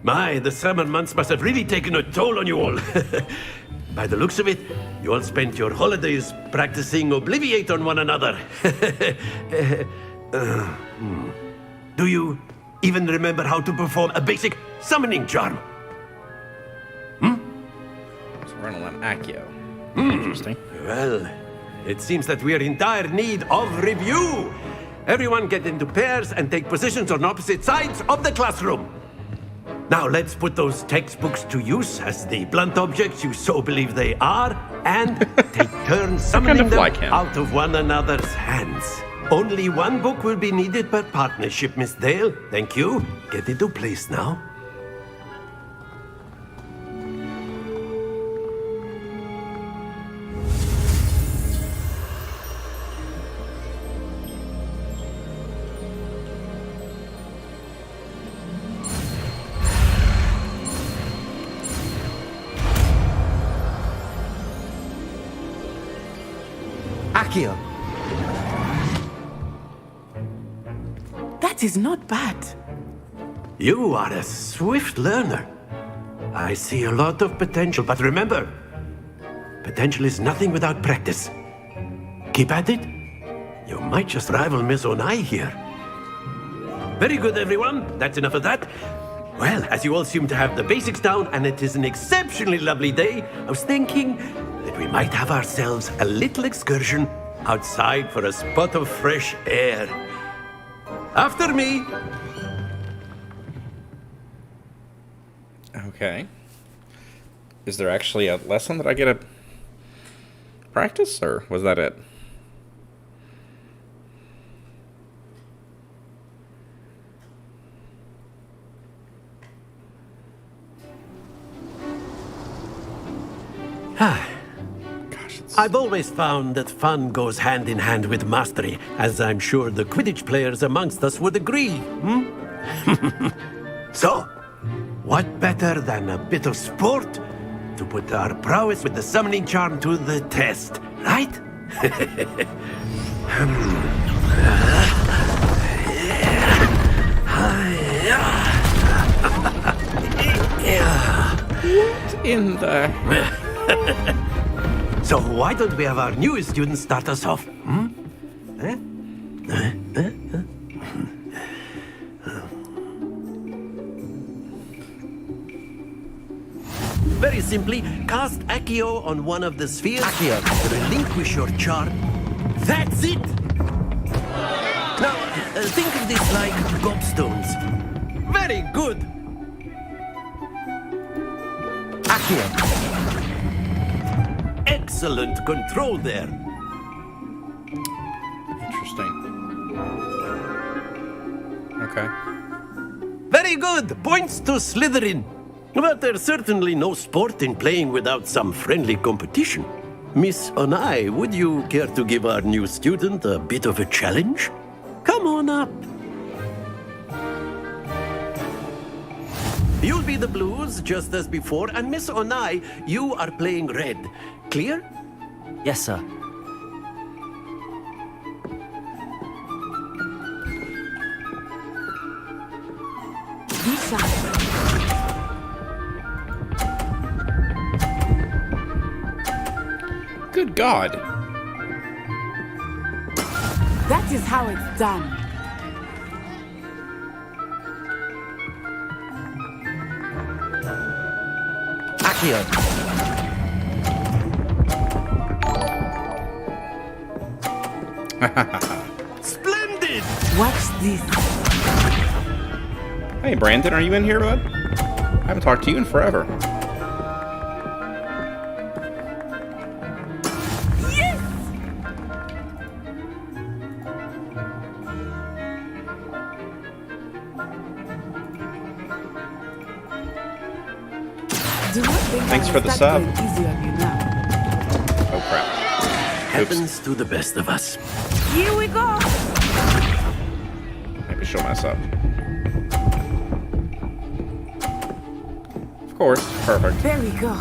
My, the summer months must have really taken a toll on you all. By the looks of it, you all spent your holidays practicing Obliviate on one another. Do you even remember how to perform a basic summoning charm? So we're gonna learn Accio. Interesting. Well, it seems that we are in dire need of review. Everyone get into pairs and take positions on opposite sides of the classroom. Now let's put those textbooks to use as the blunt objects you so believe they are, and take turns summoning them out of one another's hands. Only one book will be needed per partnership, Miss Dale. Thank you. Get into place now. Akio. That is not bad. You are a swift learner. I see a lot of potential, but remember, potential is nothing without practice. Keep at it. You might just rival Miss Onai here. Very good, everyone. That's enough of that. Well, as you all seem to have the basics down, and it is an exceptionally lovely day, I was thinking that we might have ourselves a little excursion outside for a spot of fresh air. After me. Okay. Is there actually a lesson that I get to practice, or was that it? I've always found that fun goes hand in hand with mastery, as I'm sure the Quidditch players amongst us would agree. So, what better than a bit of sport to put our prowess with the summoning charm to the test, right? What in the... So why don't we have our newest student start us off? Very simply, cast Accio on one of the spheres. Accio. Relinquish your charm. That's it! Now, think of this like gobstones. Very good! Accio. Excellent control there. Interesting. Okay. Very good! Points to Slytherin. But there's certainly no sport in playing without some friendly competition. Miss Onai, would you care to give our new student a bit of a challenge? Come on up. You'll be the blues, just as before, and Miss Onai, you are playing red. Clear? Yes, sir. Good God. That is how it's done. Accio. Splendid! Watch this. Hey, Brandon, are you in here, bud? I haven't talked to you in forever. Yes! Do not think Thanks I for the will sub. start going easy on you now. Oh, crap. Happens to the best of us. Here we go. Maybe she'll mess up. Of course. Perfect. There we go.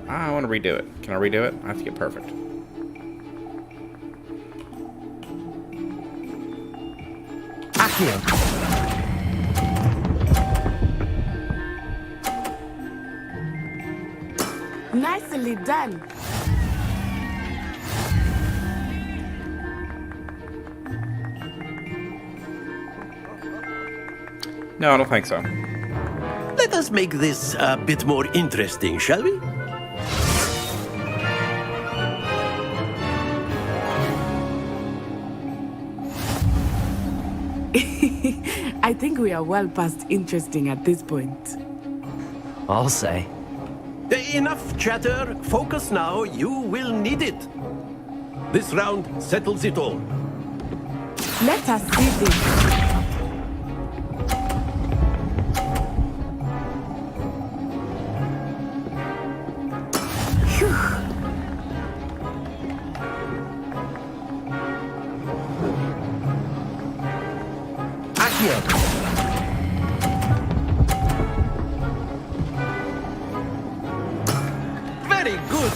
I want to redo it. Can I redo it? I have to get perfect. Accio. Nicely done. No, I don't think so. Let us make this a bit more interesting, shall we? I think we are well past interesting at this point. I'll say. Enough chatter. Focus now. You will need it. This round settles it all. Let us see this. Very good.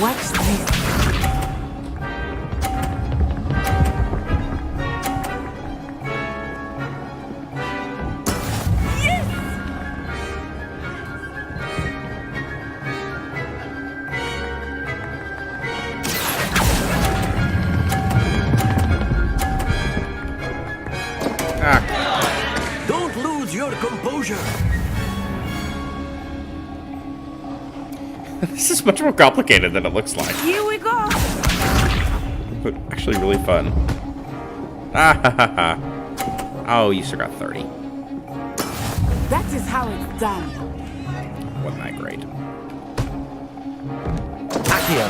Watch this. Don't lose your composure. This is much more complicated than it looks like. Here we go. But actually really fun. Ah ha ha ha. Oh, you still got 30. That is how it's done. Wasn't that great? Accio.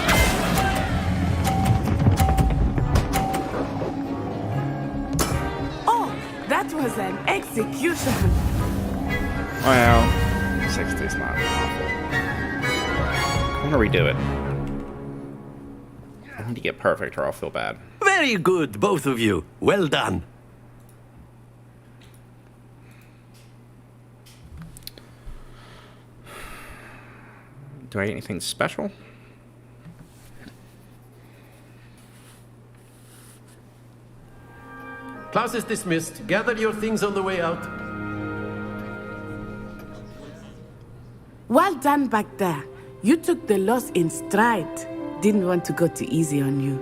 Oh, that was an execution. Well, 60 is not awful. I'm gonna redo it. I need to get perfect or I'll feel bad. Very good, both of you. Well done. Do I get anything special? Class is dismissed. Gather your things on the way out. Well done back there. You took the loss in stride. Didn't want to go too easy on you.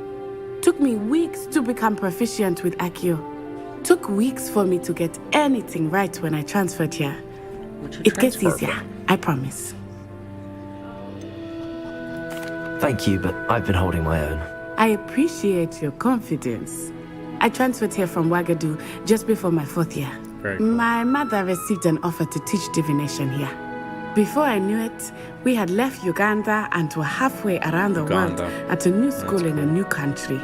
Took me weeks to become proficient with Accio. Took weeks for me to get anything right when I transferred here. It gets easier, I promise. Thank you, but I've been holding my own. I appreciate your confidence. I transferred here from Ouagadougou just before my 4th year. Very cool. My mother received an offer to teach divination here. Before I knew it, we had left Uganda and were halfway around the world at a new school in a new country.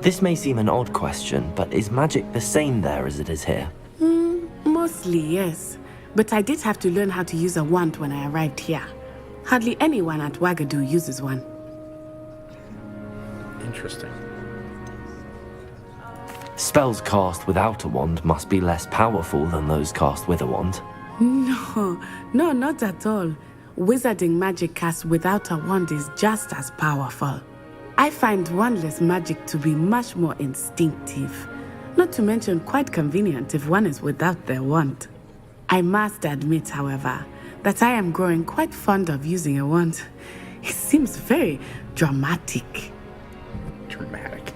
This may seem an odd question, but is magic the same there as it is here? Mostly, yes. But I did have to learn how to use a wand when I arrived here. Hardly anyone at Ouagadougou uses one. Interesting. Spells cast without a wand must be less powerful than those cast with a wand. No, not at all. Wizarding magic cast without a wand is just as powerful. I find wandless magic to be much more instinctive. Not to mention quite convenient if one is without their wand. I must admit, however, that I am growing quite fond of using a wand. It seems very dramatic. Dramatic.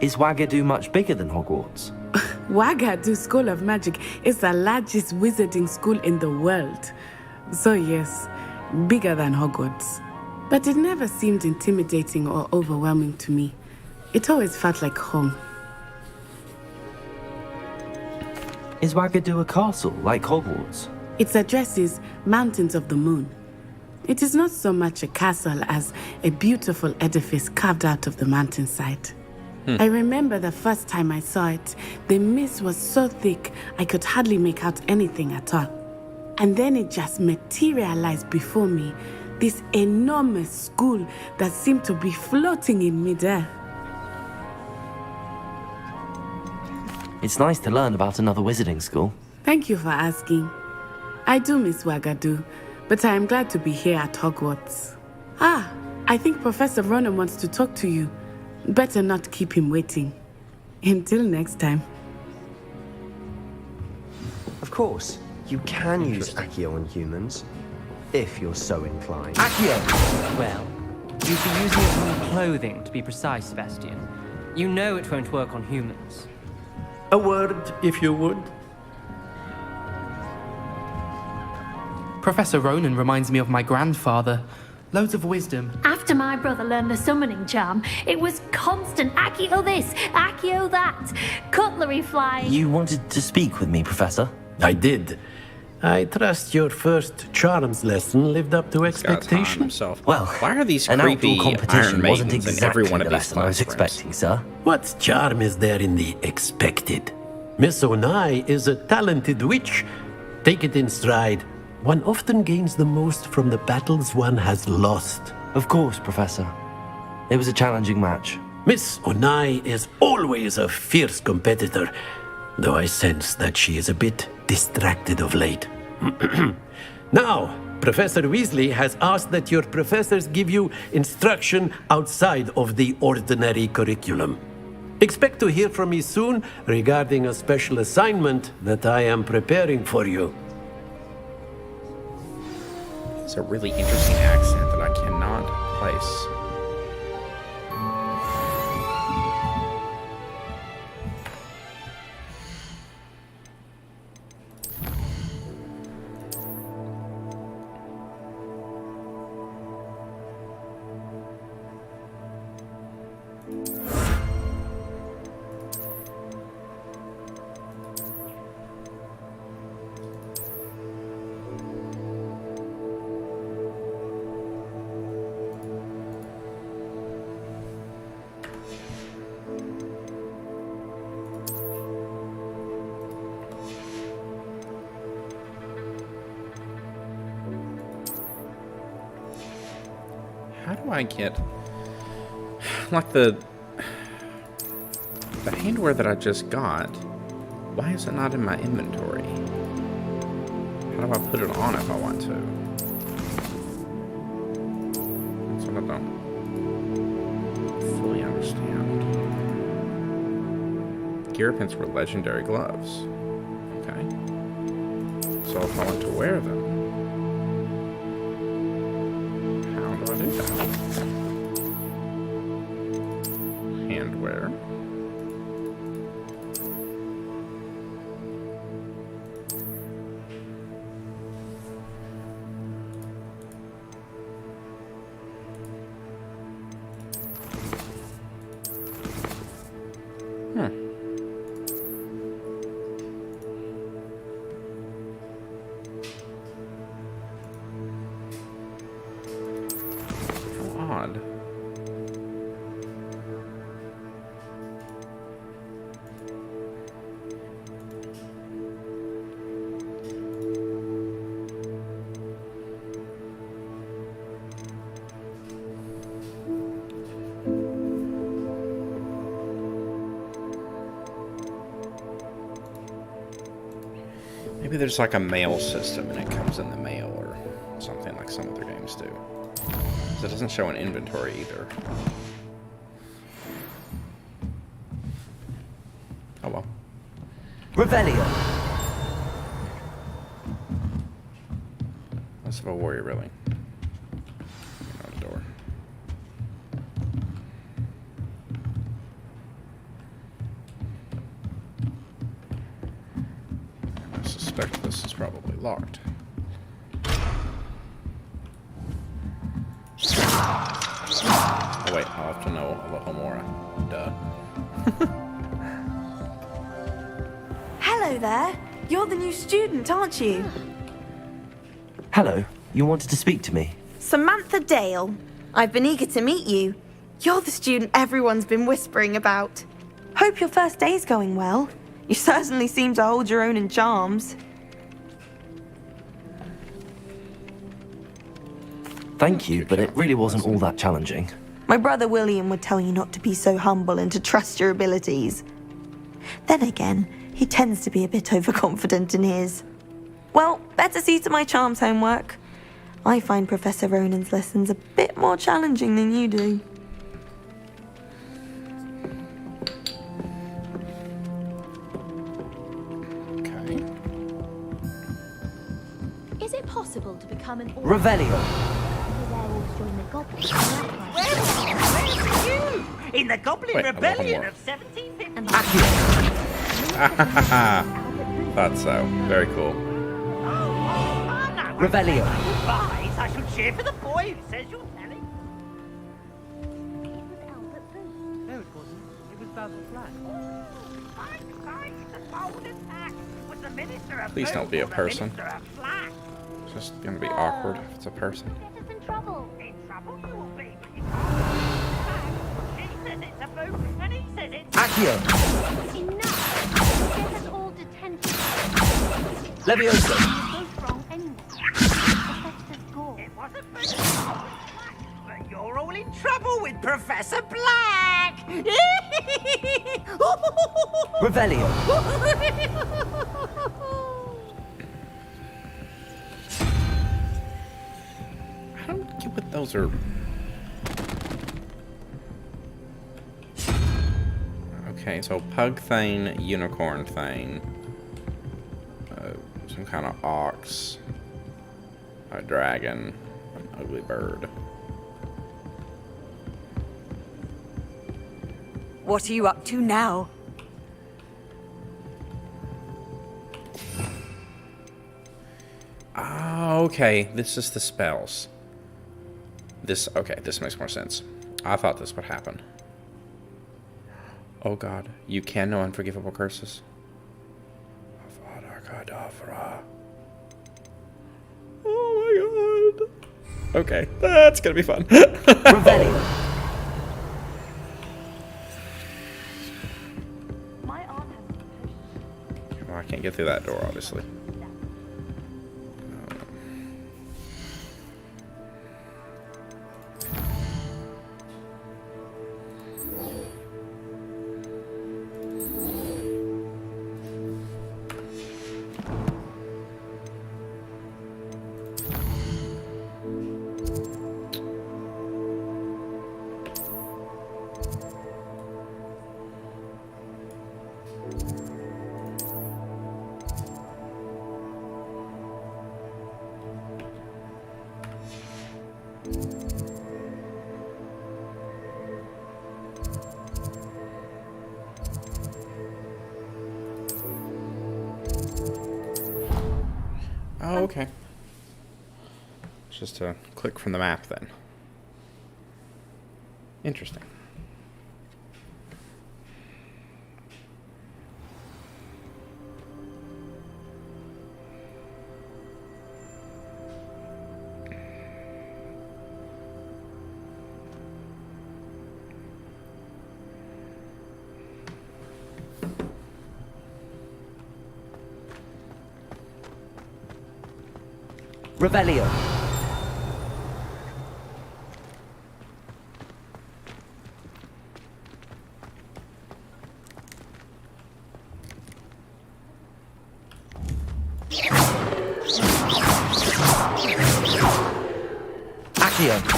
Is Ouagadougou much bigger than Hogwarts? Ouagadougou School of Magic is the largest wizarding school in the world. So yes, bigger than Hogwarts. But it never seemed intimidating or overwhelming to me. It always felt like home. Is Ouagadougou a castle, like Hogwarts? Its address is Mountains of the Moon. It is not so much a castle as a beautiful edifice carved out of the mountainside. I remember the first time I saw it, the mist was so thick I could hardly make out anything at all. And then it just materialized before me, this enormous school that seemed to be floating in midair. It's nice to learn about another wizarding school. Thank you for asking. I do miss Ouagadougou, but I am glad to be here at Hogwarts. Ah, I think Professor Ronan wants to talk to you. Better not keep him waiting. Until next time. Of course, you can use Accio on humans, if you're so inclined. Accio! Well, you'd be using it on clothing, to be precise, Sebastian. You know it won't work on humans. A word, if you would. Professor Ronan reminds me of my grandfather. Loads of wisdom. After my brother learned the summoning charm, it was constant Accio this, Accio that, cutlery flying. You wanted to speak with me, Professor? I did. I trust your first charms lesson lived up to expectation. Well, why are these an creepy outdoor competition Iron wasn't Maidens in exactly every one of the these lesson I was classrooms? expecting, sir. What charm is there in the expected? Miss Onai is a talented witch. Take it in stride. One often gains the most from the battles one has lost. Of course, Professor. It was a challenging match. Miss Onai is always a fierce competitor, though I sense that she is a bit distracted of late. Now, Professor Weasley has asked that your professors give you instruction outside of the ordinary curriculum. Expect to hear from me soon regarding a special assignment that I am preparing for you. It's a really interesting accent that I cannot place. How do I get, like, the handwear that I just got? Why is it not in my inventory? How do I put it on if I want to? That's what I don't fully understand. Gear pins were legendary gloves. Okay. So if I want to wear them, do that? Handwear. Maybe there's like a mail system and it comes in the mail or something like some other games do. So it doesn't show an inventory either. Oh well. Revelio. Less of a warrior, really. Out the door. I suspect this is probably locked. Oh wait, I'll have to know Alohomora. Duh. Hello there. You're the new student, aren't you? Hello. You wanted to speak to me? Samantha Dale. I've been eager to meet you. You're the student everyone's been whispering about. Hope your first day's going well. You certainly seem to hold your own in charms. Thank you, but it really wasn't all that challenging. My brother William would tell you not to be so humble and to trust your abilities. Then again, he tends to be a bit overconfident in his. Well, better see to my charms homework. I find Professor Ronan's lessons a bit more challenging than you do. Okay. Is it possible to become an Revelio. Where were you? In the Goblin Rebellion of 1750. Thought so. Very cool. Revelio. Advise I should cheer for the boy who says you're telling. No, it wasn't. It was Basil Flack. The bold attack was the Minister of Please don't be a person. Minister of Flack. It's just gonna be awkward if it's a person. In trouble you will be. She says it's a boot, and he says it's Accio. Enough! Get us all detention. Leviosa. Both wrong anyway. Professor's gore. It wasn't for you, but you're all in trouble with Professor Black. Revelio. keep with those are... Okay, so pug thing, unicorn thing, some kind of ox, a dragon, an ugly bird. What are you up to now? Okay, this is the spells. Okay, this makes more sense. I thought this would happen. Oh god, you can know unforgivable curses. Avada Kedavra. Oh my god. Okay, that's gonna be fun. Well, I can't get through that door, obviously. Oh, okay. Just a click from the map then. Interesting. Revelio. Accio.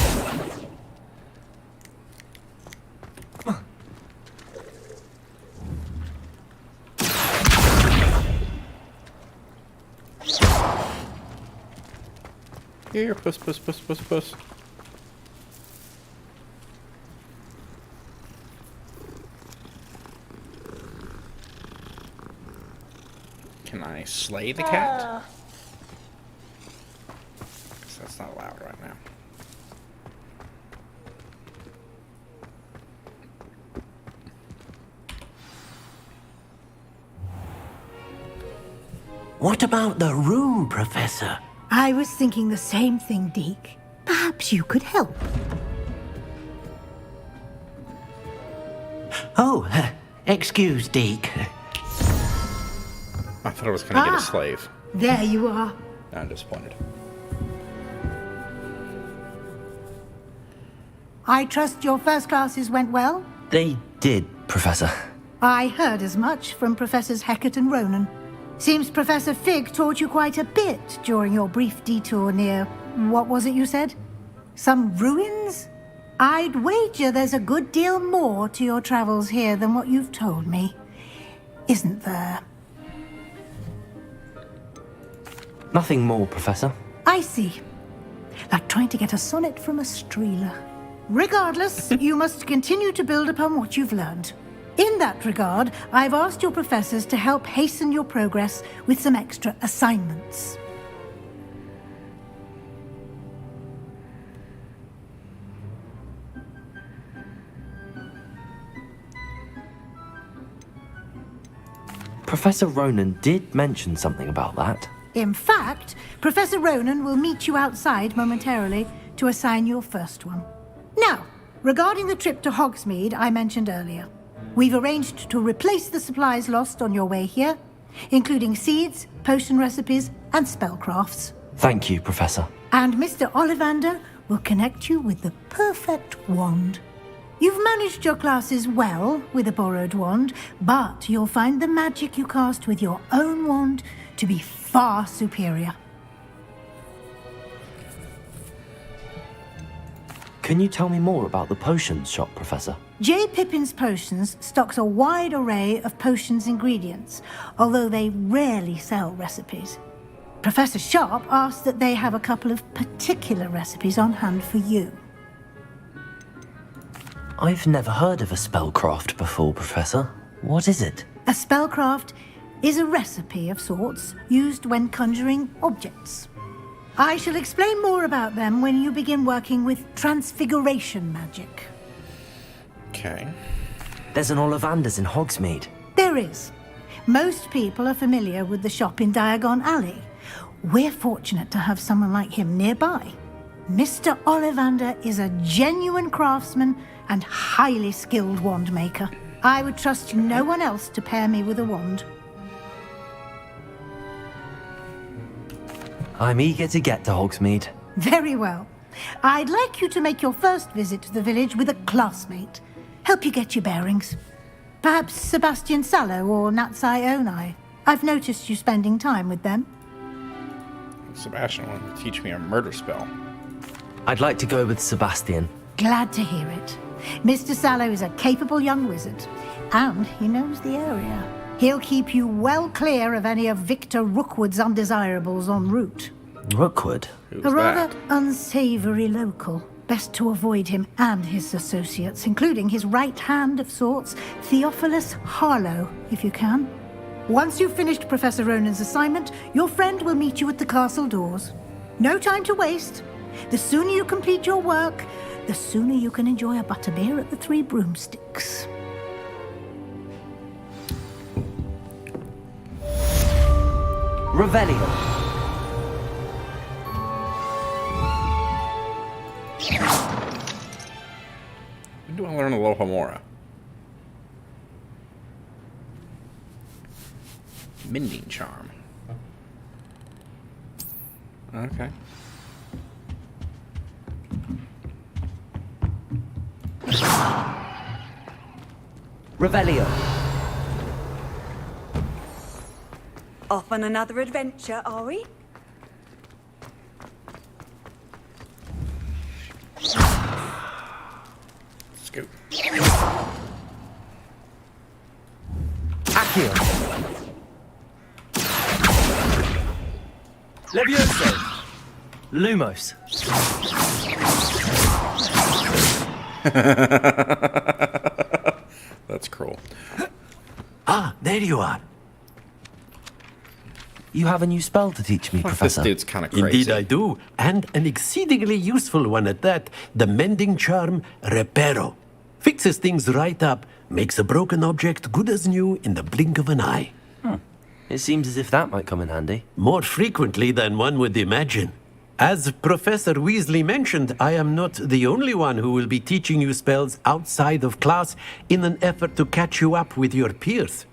Here, puss, puss, puss, puss, puss. Can I slay the cat? Guess that's not allowed right now. What about the room, Professor? I was thinking the same thing, Deke. Perhaps you could help. Oh, excuse, Deke. I thought I was going to get a slave. There you are. I'm disappointed. I trust your first classes went well? They did, Professor. I heard as much from Professors Hecat and Ronan. Seems Professor Fig taught you quite a bit during your brief detour near... what was it you said? Some ruins? I'd wager there's a good deal more to your travels here than what you've told me. Isn't there? Nothing more, Professor. I see. Like trying to get a sonnet from a streeler. Regardless, you must continue to build upon what you've learned. In that regard, I've asked your professors to help hasten your progress with some extra assignments. Professor Ronan did mention something about that. In fact, Professor Ronan will meet you outside momentarily to assign your first one. Now, regarding the trip to Hogsmeade I mentioned earlier, we've arranged to replace the supplies lost on your way here, including seeds, potion recipes, and spellcrafts. Thank you, Professor. And Mr. Ollivander will connect you with the perfect wand. You've managed your classes well with a borrowed wand, but you'll find the magic you cast with your own wand to be far superior. Can you tell me more about the potions shop, Professor? J. Pippin's Potions stocks a wide array of potions ingredients, although they rarely sell recipes. Professor Sharp asked that they have a couple of particular recipes on hand for you. I've never heard of a spellcraft before, Professor. What is it? A spellcraft is a recipe of sorts used when conjuring objects. I shall explain more about them when you begin working with transfiguration magic. Okay. There's an Ollivander's in Hogsmeade. There is. Most people are familiar with the shop in Diagon Alley. We're fortunate to have someone like him nearby. Mr. Ollivander is a genuine craftsman and highly skilled wand maker. I would trust no one else to pair me with a wand. I'm eager to get to Hogsmeade. Very well. I'd like you to make your first visit to the village with a classmate. Help you get your bearings. Perhaps Sebastian Sallow or Natsai Onai. I've noticed you spending time with them. Sebastian wanted to teach me a murder spell. I'd like to go with Sebastian. Glad to hear it. Mr. Sallow is a capable young wizard, and he knows the area. He'll keep you well clear of any of Victor Rookwood's undesirables en route. Rookwood? A rather unsavory local. Best to avoid him and his associates, including his right hand of sorts, Theophilus Harlow, if you can. Once you've finished Professor Ronan's assignment, your friend will meet you at the castle doors. No time to waste. The sooner you complete your work, the sooner you can enjoy a butterbeer at the Three Broomsticks. Revelio. When do I learn Alohomora? Mending Charm. Okay. Revelio. Off on another adventure, are we? Scoop. Accio. Levioso. Lumos. That's cruel. Ah, there you are. You have a new spell to teach me, Professor. This dude's kind of crazy. Indeed I do, and an exceedingly useful one at that. The mending charm, Reparo. Fixes things right up, makes a broken object good as new in the blink of an eye. It seems as if that might come in handy. More frequently than one would imagine. As Professor Weasley mentioned, I am not the only one who will be teaching you spells outside of class in an effort to catch you up with your peers.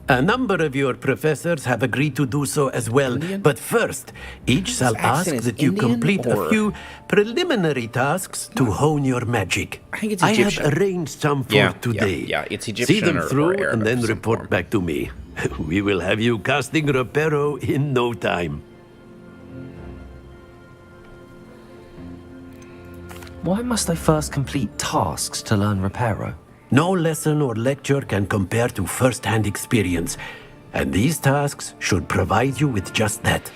A number of your professors have agreed to do so as well, but first, each shall ask that you complete a few preliminary tasks to hone your magic. I think it's I Egyptian. have arranged some for today. Yeah, it's Egyptian. See them or through Arab and then of some report form. back to me. We will have you casting Reparo in no time. Why must I first complete tasks to learn Reparo? No lesson or lecture can compare to first-hand experience, and these tasks should provide you with just that.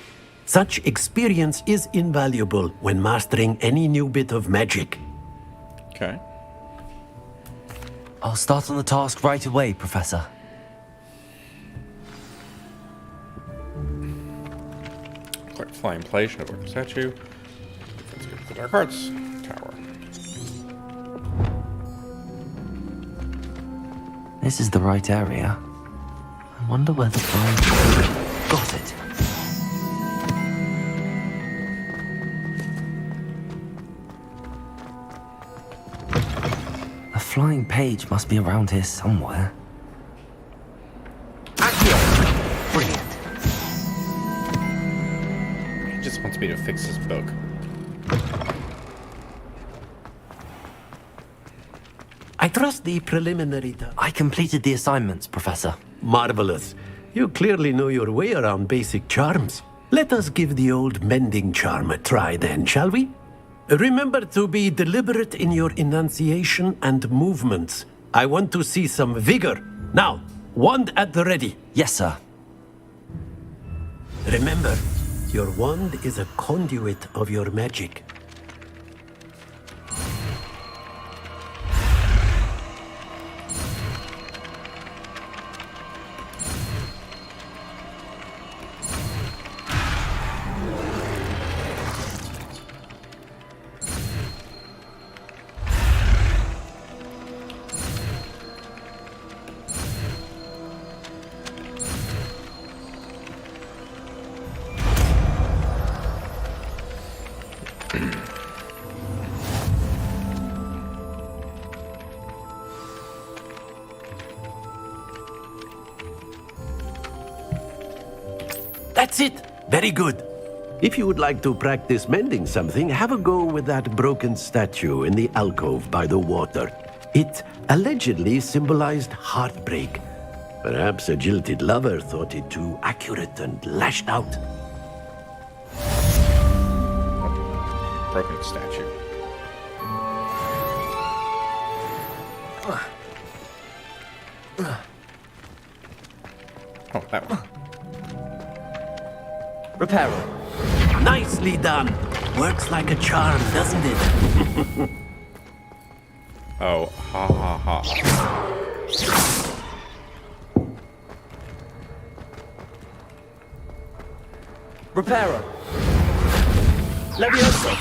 Such experience is invaluable when mastering any new bit of magic. Okay. I'll start on the task right away, Professor. Quick flying plate, no work statue. Let's go to the Dark Arts Tower. This is the right area. I wonder where the flying... Got it. A flying page must be around here somewhere. Accio! Brilliant. He just wants me to fix his book. I trust the preliminary... I completed the assignments, Professor. Marvelous. You clearly know your way around basic charms. Let us give the old mending charm a try then, shall we? Remember to be deliberate in your enunciation and movements. I want to see some vigor. Now, wand at the ready. Yes, sir. Remember, your wand is a conduit of your magic. That's it! Very good. If you would like to practice mending something, have a go with that broken statue in the alcove by the water. It allegedly symbolized heartbreak. Perhaps a jilted lover thought it too accurate and lashed out. Broken statue. Oh, that one. Repairer. Nicely done. Works like a charm, doesn't it? Oh, ha ha ha. Repairer. Leviosa.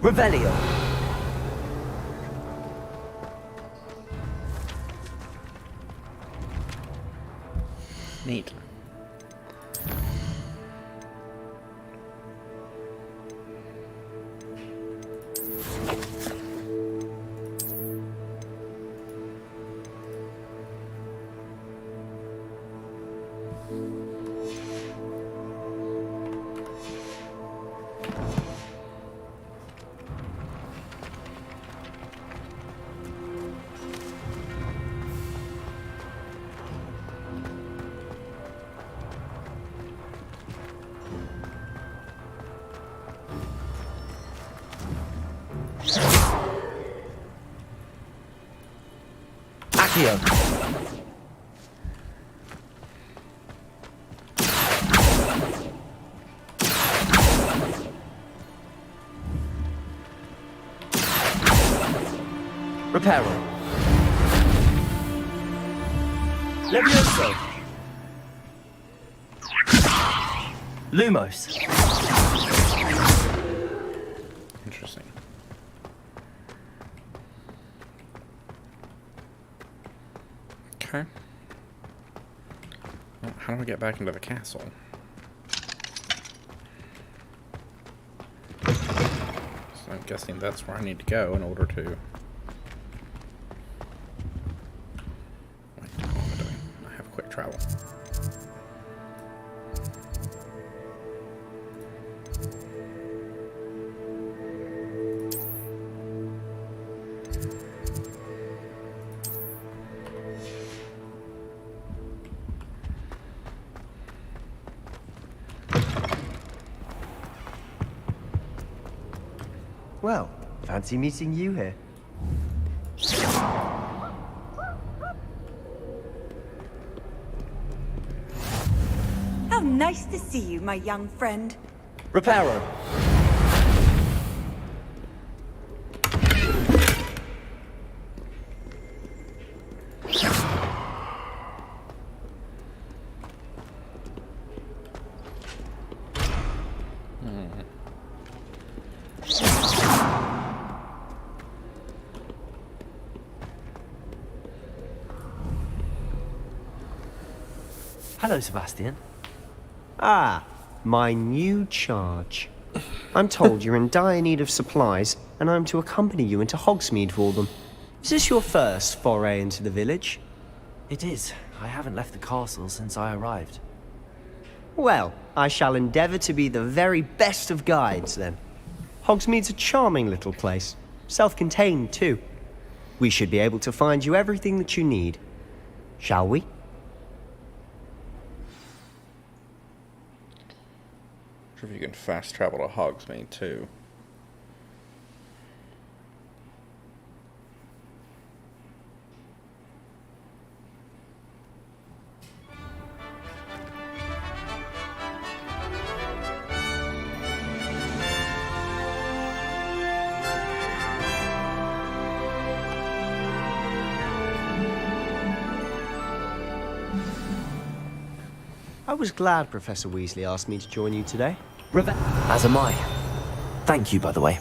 Revelio. Neat. Accio. Repairer. Levioso. Lumos. Interesting. Okay. Well, how do we get back into the castle? So I'm guessing that's where I need to go in order to... Wait, what am I doing? I have quick travel. Well, fancy meeting you here. How nice to see you, my young friend. Repairer. Hello, Sebastian. Ah, my new charge. I'm told you're in dire need of supplies, and I'm to accompany you into Hogsmeade for them. Is this your first foray into the village? It is. I haven't left the castle since I arrived. Well, I shall endeavour to be the very best of guides, then. Hogsmeade's a charming little place. Self-contained, too. We should be able to find you everything that you need. Shall we? I'm sure if you can fast travel to Hogsmeade too. I was glad Professor Weasley asked me to join you today. As am I. Thank you, by the way.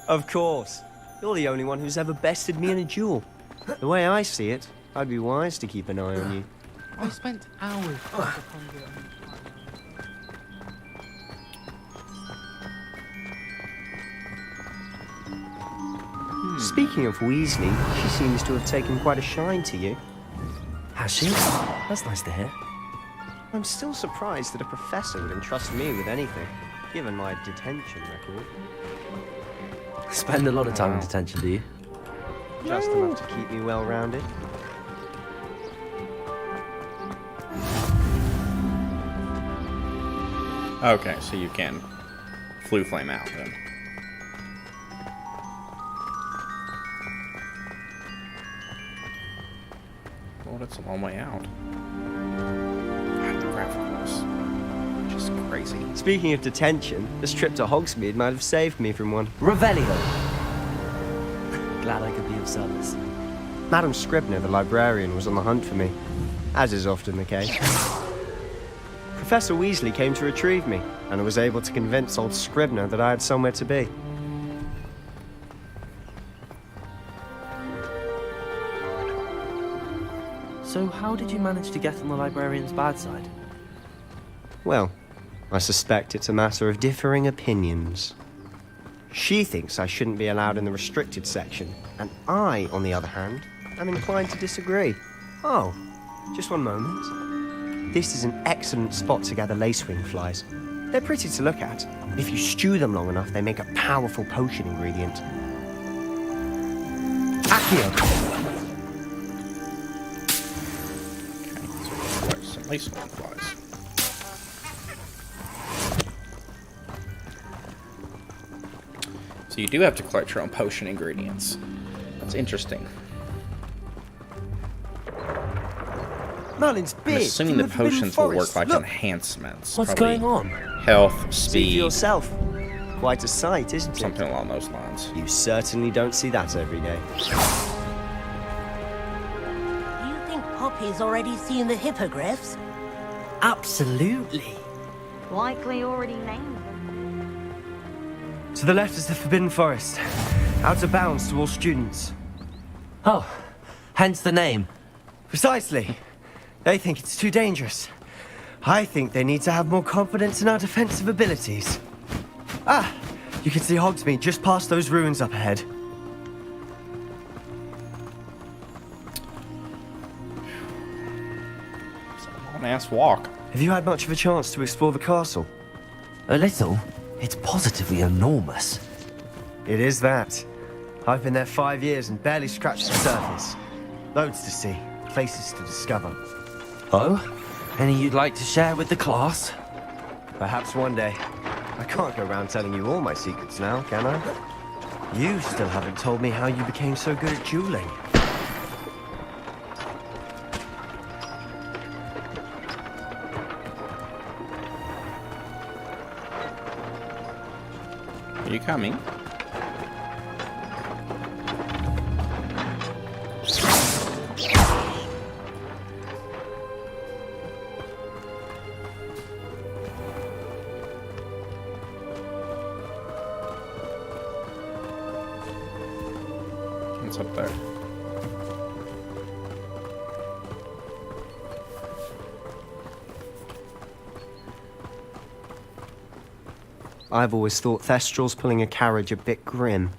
Of course. You're the only one who's ever bested me in a duel. The way I see it, I'd be wise to keep an eye on you. I spent hours trying to find it. Speaking of Weasley, she seems to have taken quite a shine to you. Has she? That's nice to hear. I'm still surprised that a professor would entrust me with anything, given my detention record. Spend a lot of time in detention, do you? Just enough to keep me well-rounded. Okay, so you can Floo Flame out then. Well, that's a long way out. God, the graphics, just crazy. Speaking of detention, this trip to Hogsmeade might have saved me from one. Revelio! Glad I could be of service. Madam Scribner, the librarian, was on the hunt for me, as is often the case. Professor Weasley came to retrieve me, and I was able to convince old Scribner that I had somewhere to be. So how did you manage to get on the librarian's bad side? Well, I suspect it's a matter of differing opinions. She thinks I shouldn't be allowed in the restricted section, and I, on the other hand, am inclined to disagree. Oh, just one moment. This is an excellent spot to gather lacewing flies. They're pretty to look at. If you stew them long enough, they make a powerful potion ingredient. Accio! Okay, so some lacewing flies. So you do have to collect your own potion ingredients. That's interesting. Merlin's big. I'm assuming the potions will work like enhancements. What's Probably going on? Health, See speed. for yourself. Quite a sight, isn't it? Something along those lines. You certainly don't see that every day. Do you think Poppy's already seen the hippogriffs? Absolutely. Likely already named them. To the left is the Forbidden Forest. Out of bounds to all students. Oh, hence the name. Precisely. They think it's too dangerous. I think they need to have more confidence in our defensive abilities. Ah, you can see Hogsmeade just past those ruins up ahead. It's a long-ass walk. Have you had much of a chance to explore the castle? A little. It's positively enormous. It is that. I've been there 5 years and barely scratched the surface. Loads to see, places to discover. Oh? Any you'd like to share with the class? Perhaps one day. I can't go around telling you all my secrets now, can I? You still haven't told me how you became so good at dueling. Are you coming? What's up there? I've always thought Thestrals pulling a carriage a bit grim.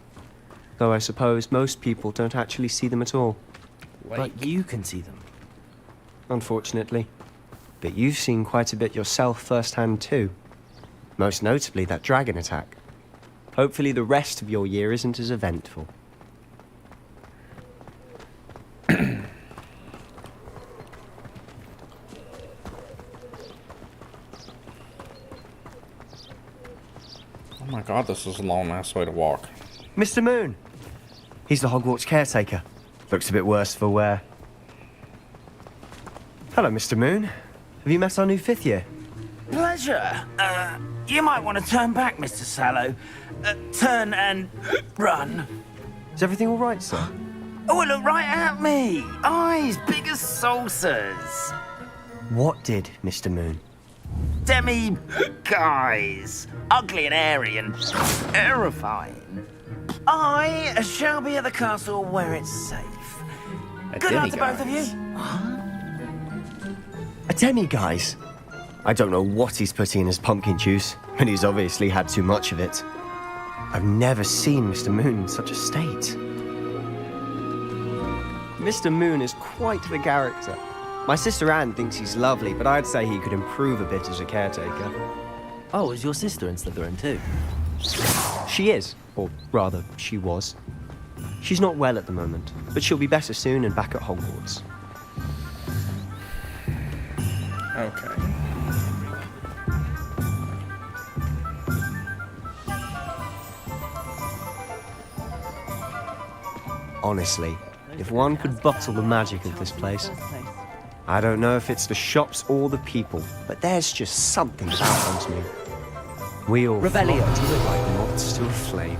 Though I suppose most people don't actually see them at all. But you can see them. Unfortunately. But you've seen quite a bit yourself firsthand too. Most notably that dragon attack. Hopefully the rest of your year isn't as eventful. Oh my god, this is a long ass way to walk. Mr. Moon. He's the Hogwarts caretaker. Looks a bit worse for wear. Hello, Mr. Moon. Have you met our new 5th year? Pleasure. You might want to turn back, Mr. Sallow. Turn and run. Is everything all right, sir? Oh, look right at me. Eyes big as saucers. What did, Mr. Moon? Guys. Ugly and airy and terrifying. I shall be at the castle where it's safe. Good luck to both of you. A demi-guise? I don't know what he's putting in his pumpkin juice, but he's obviously had too much of it. I've never seen Mr. Moon in such a state. Mr. Moon is quite the character. My sister Anne thinks he's lovely, but I'd say he could improve a bit as a caretaker. Oh, is your sister in Slytherin too? She is, or rather, she was. She's not well at the moment, but she'll be better soon and back at Hogwarts. Okay. Honestly, if one could bottle the magic of this place. I don't know if it's the shops or the people, but there's just something about haunts me. We all Revelio. flock to it like moths to a flame.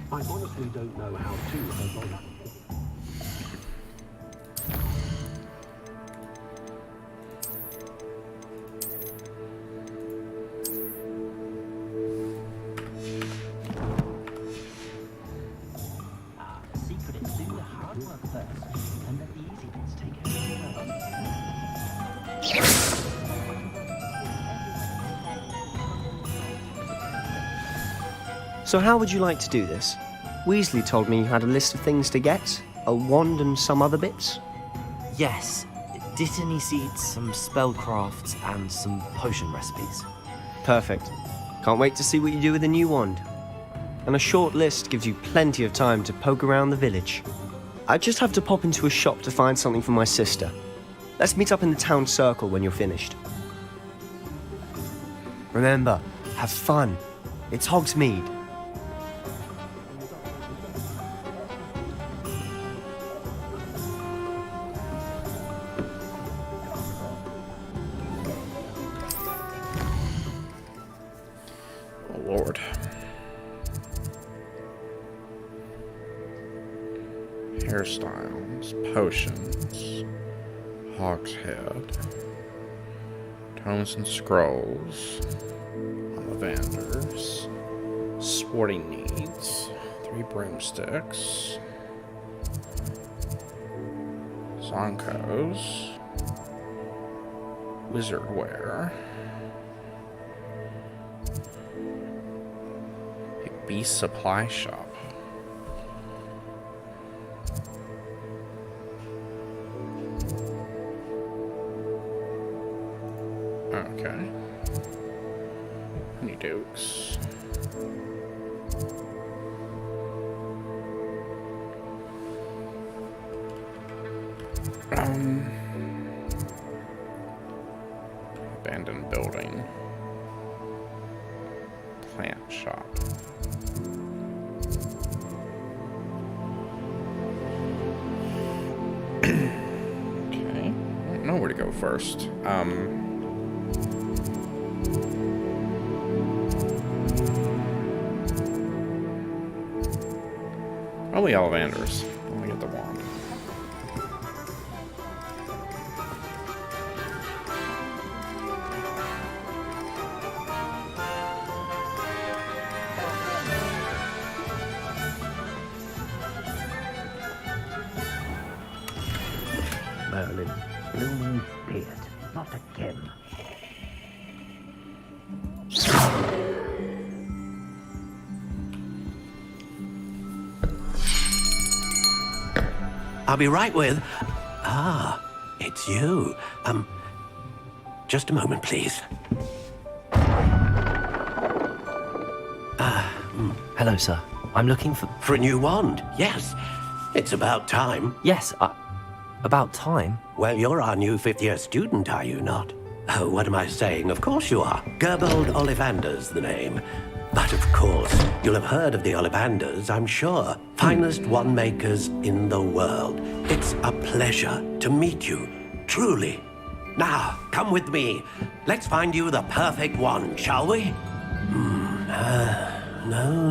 I honestly don't know how to avoid. So how would you like to do this? Weasley told me you had a list of things to get, a wand and some other bits. Yes. Didn't he seed some spellcrafts and some potion recipes? Perfect. Can't wait to see what you do with the new wand. And a short list gives you plenty of time to poke around the village. I just have to pop into a shop to find something for my sister. Let's meet up in the town circle when you're finished. Remember, have fun. It's Hogsmeade. Oh, Lord. Hairstyles, potions, Hogshead, tomes and scrolls, Ollivanders, sporting needs, 3 broomsticks, Zonkos, wizard wear, a beast supply shop. Okay. Honeydukes. Abandoned building. Plant shop. Okay. I don't know where to go first. Probably Ollivanders. I want to get the wand. Merlin, blooming beard, not again. I'll be right with... Ah, it's you. Just a moment, please. Hello, sir. I'm looking for... For a new wand, yes. It's about time. Yes, about time? Well, you're our new fifth-year student, are you not? Oh, what am I saying? Of course you are. Gerbold Ollivander's the name. But of course, you'll have heard of the Ollivanders, I'm sure. Finest wand makers in the world. It's a pleasure to meet you, truly. Now, come with me. Let's find you the perfect wand, shall we? No,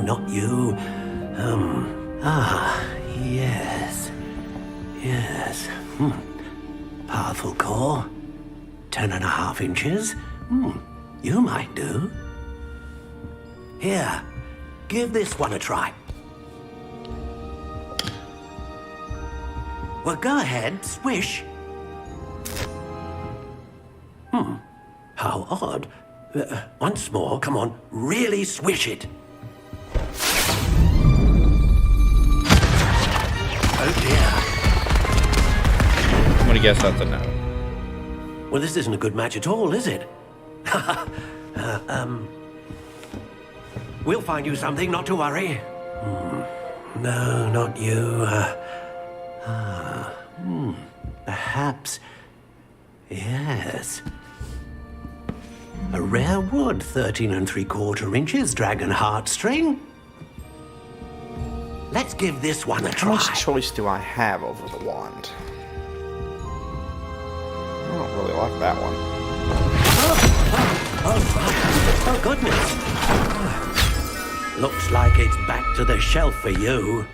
not you. Yes. Powerful core. 10.5 inches. You might do. Here, give this one a try. Well, go ahead, swish. How odd. Once more, come on, really swish it. Oh dear. I'm gonna guess that's a no. Well, this isn't a good match at all, is it? We'll find you something, not to worry. No, not you. Perhaps. Yes. A rare wood, 13 3/4 inches, dragon heartstring. Let's give this one a try. How much choice do I have over the wand? I don't really like that one. Oh, goodness. Looks like it's back to the shelf for you.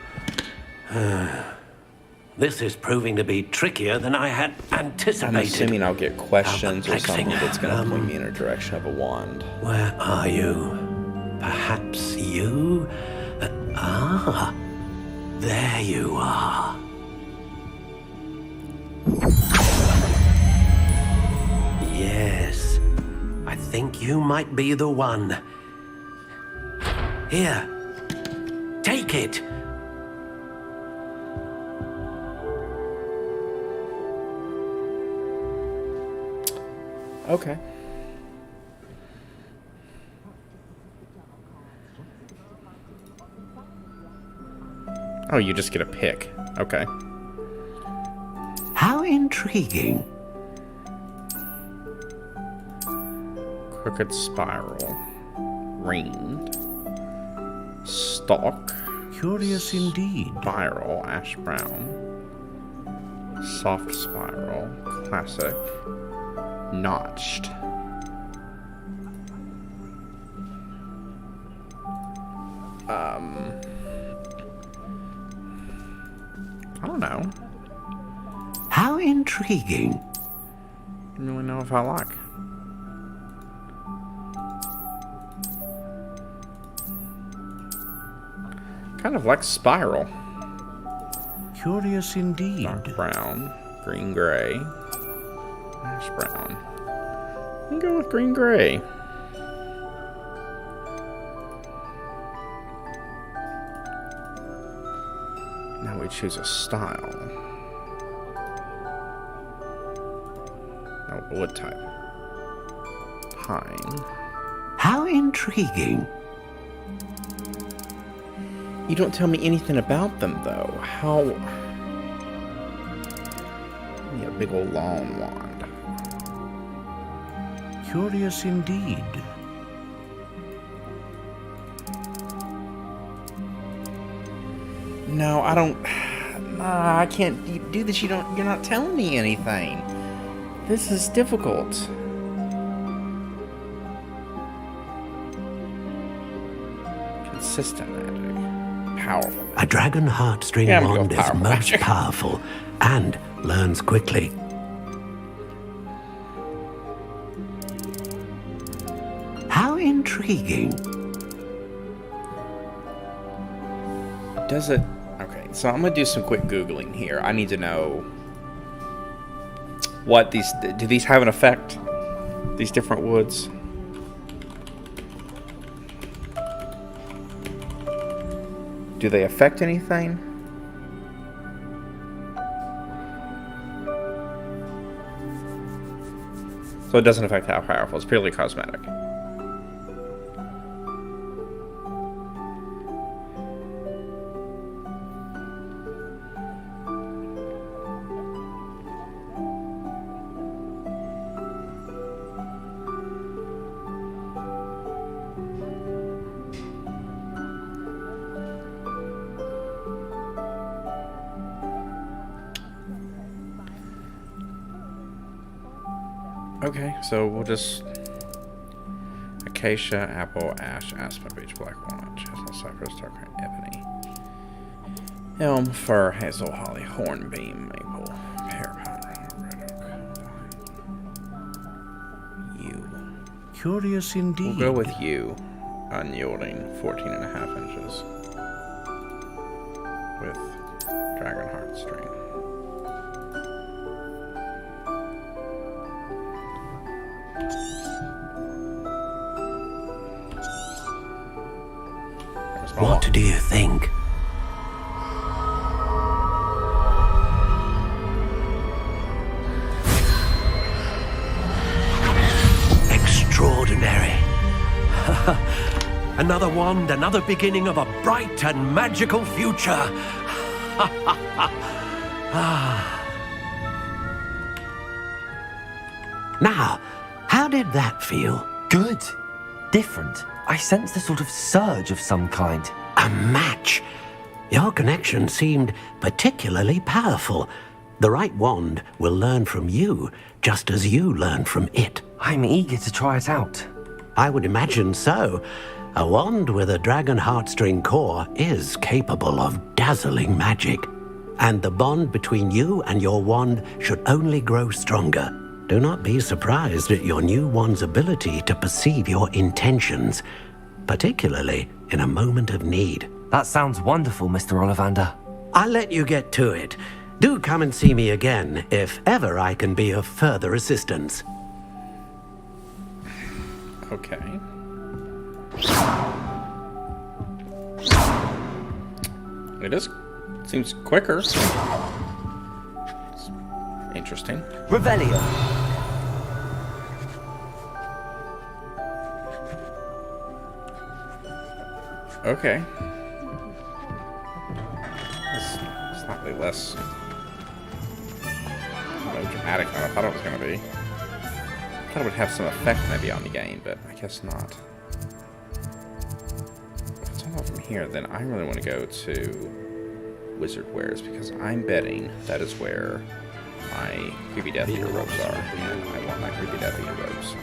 This is proving to be trickier than I had anticipated. I'm assuming I'll get questions or something that's going to point me in a direction of a wand. Where are you? Perhaps you? There you are. Yes, I think you might be the one. Here, take it. Okay. Oh, you just get a pick. Okay. How intriguing. Crooked spiral. Ringed. Stalk. Curious indeed. Spiral. Ash brown. Soft spiral. Classic. Notched. I don't know. How intriguing. I don't really know if I like. Kind of like spiral. Curious indeed. Dark brown, green gray, ash brown. I'm gonna go with green gray. Now we choose a style. No, wood type. Pine. How intriguing. You don't tell me anything about them, though. How... Yeah, big old long wand. Curious indeed. No, I don't... Nah, I can't do this. You're not telling me anything. This is difficult. Consistent magic. Powerful. A dragon heartstring wand is most powerful and learns quickly. How intriguing. Does it... Okay, so I'm going to do some quick Googling here. I need to know what these... Do these have an effect? These different woods? Do they affect anything? So it doesn't affect how powerful. It's purely cosmetic. Okay, so we'll just acacia, apple, ash, aspen, beech, black walnut, chestnut, cypress, dark ebony, elm, fir, hazel, holly, hornbeam, maple, pear, pine, red oak. Yew. Curious indeed. We'll go with yew, unyielding, 14.5 inches, with dragon heart string. What do you think? Extraordinary. Another wand, another beginning of a bright and magical future. Now, how did that feel? Good. Different. I sensed a sort of surge of some kind. A match. Your connection seemed particularly powerful. The right wand will learn from you, just as you learn from it. I'm eager to try it out. I would imagine so. A wand with a dragon heartstring core is capable of dazzling magic. And the bond between you and your wand should only grow stronger. Do not be surprised at your new wand's ability to perceive your intentions, particularly in a moment of need. That sounds wonderful, Mr. Ollivander. I'll let you get to it. Do come and see me again if ever I can be of further assistance. Okay. It is. Seems quicker. It's interesting. Revelio. Okay. It's slightly less dramatic than I thought it was going to be. I thought it would have some effect maybe on the game, but I guess not. If it's all from here, then I really want to go to Wizard Wares, because I'm betting that is where my Creepy Death Eater robes are, and I want my Creepy Death Eater robes.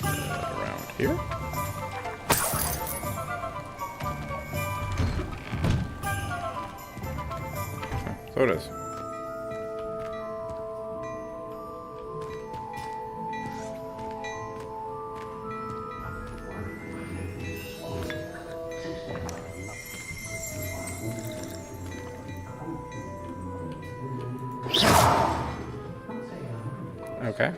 Around here. So it is. Okay.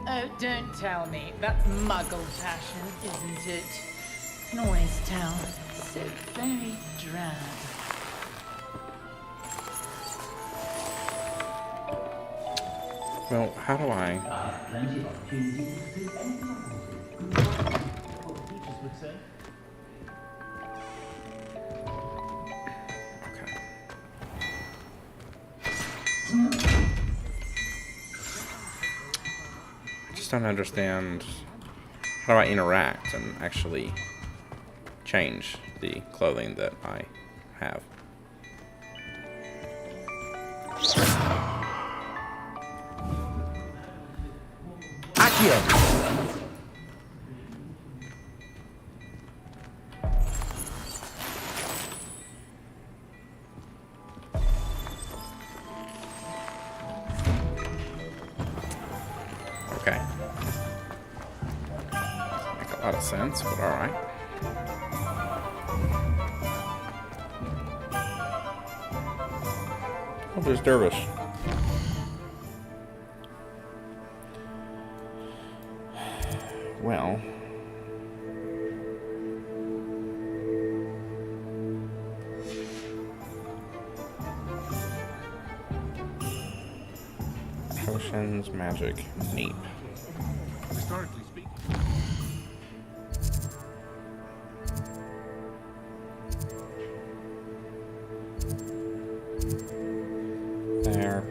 Oh, don't tell me. That's Muggle fashion, isn't it? Can always tell. So very drab. Well, how do I... Okay. I just don't understand how do I interact and actually change the clothing that I have. Accio! Okay. Make a lot of sense, but alright. Oh, there's Dervish. Well, potions, magic, neat. Historically speaking.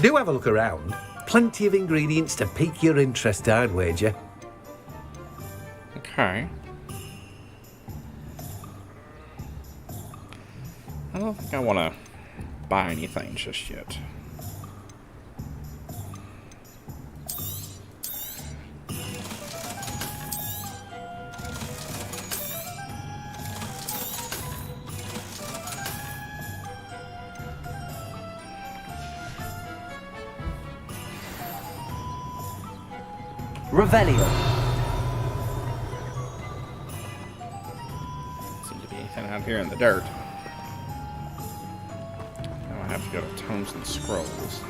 Do have a look around. Plenty of ingredients to pique your interest, I'd wager. Okay. I don't think I want to buy anything just yet. Revelio. Seems to be anything out here in the dirt. Now I have to go to Tomes and Scrolls.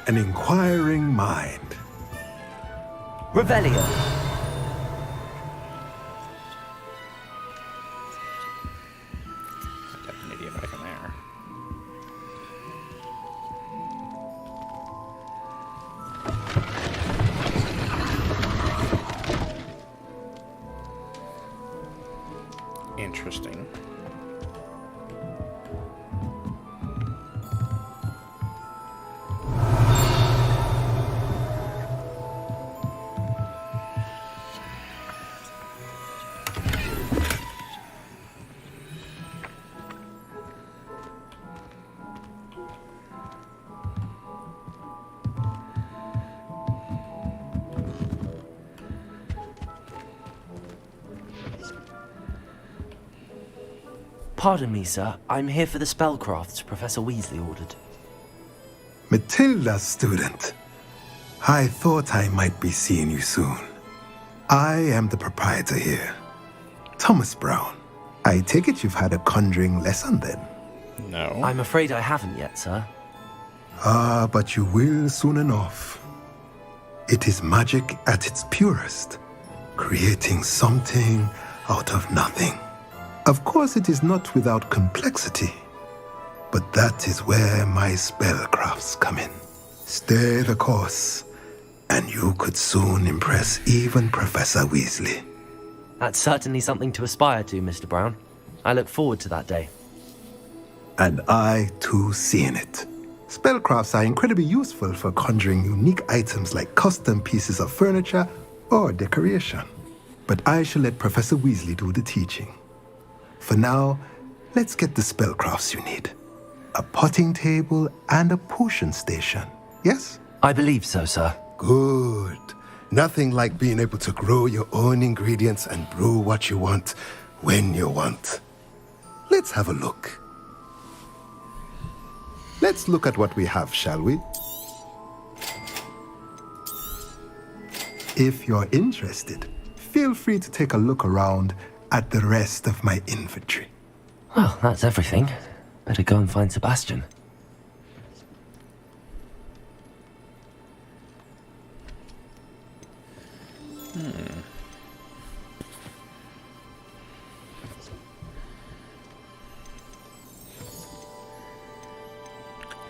An inquiring mind. Revelio. Definitely get back in there. Interesting. Pardon me, sir. I'm here for the spellcrafts Professor Weasley ordered. Matilda's student. I thought I might be seeing you soon. I am the proprietor here, Thomas Brown. I take it you've had a conjuring lesson then? No. I'm afraid I haven't yet, sir. Ah, but you will soon enough. It is magic at its purest, creating something out of nothing. Of course, it is not without complexity, but that is where my spellcrafts come in. Stay the course, and you could soon impress even Professor Weasley. That's certainly something to aspire to, Mr. Brown. I look forward to that day. And I, too, see in it. Spellcrafts are incredibly useful for conjuring unique items like custom pieces of furniture or decoration. But I shall let Professor Weasley do the teaching. For now, let's get the spellcrafts you need. A potting table and a potion station, yes? I believe so, sir. Good. Nothing like being able to grow your own ingredients and brew what you want when you want. Let's have a look. Let's look at what we have, shall we? If you're interested, feel free to take a look around at the rest of my inventory. Well, that's everything. Better go and find Sebastian. Am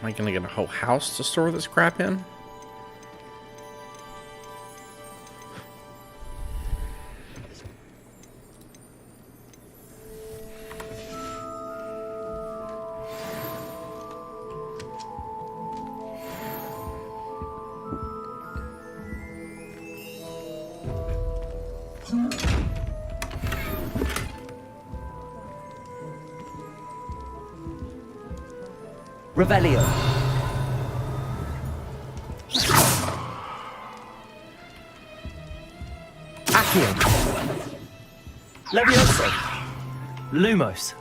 I gonna get a whole house to store this crap in? Revelio. Accio. Levioso. Lumos.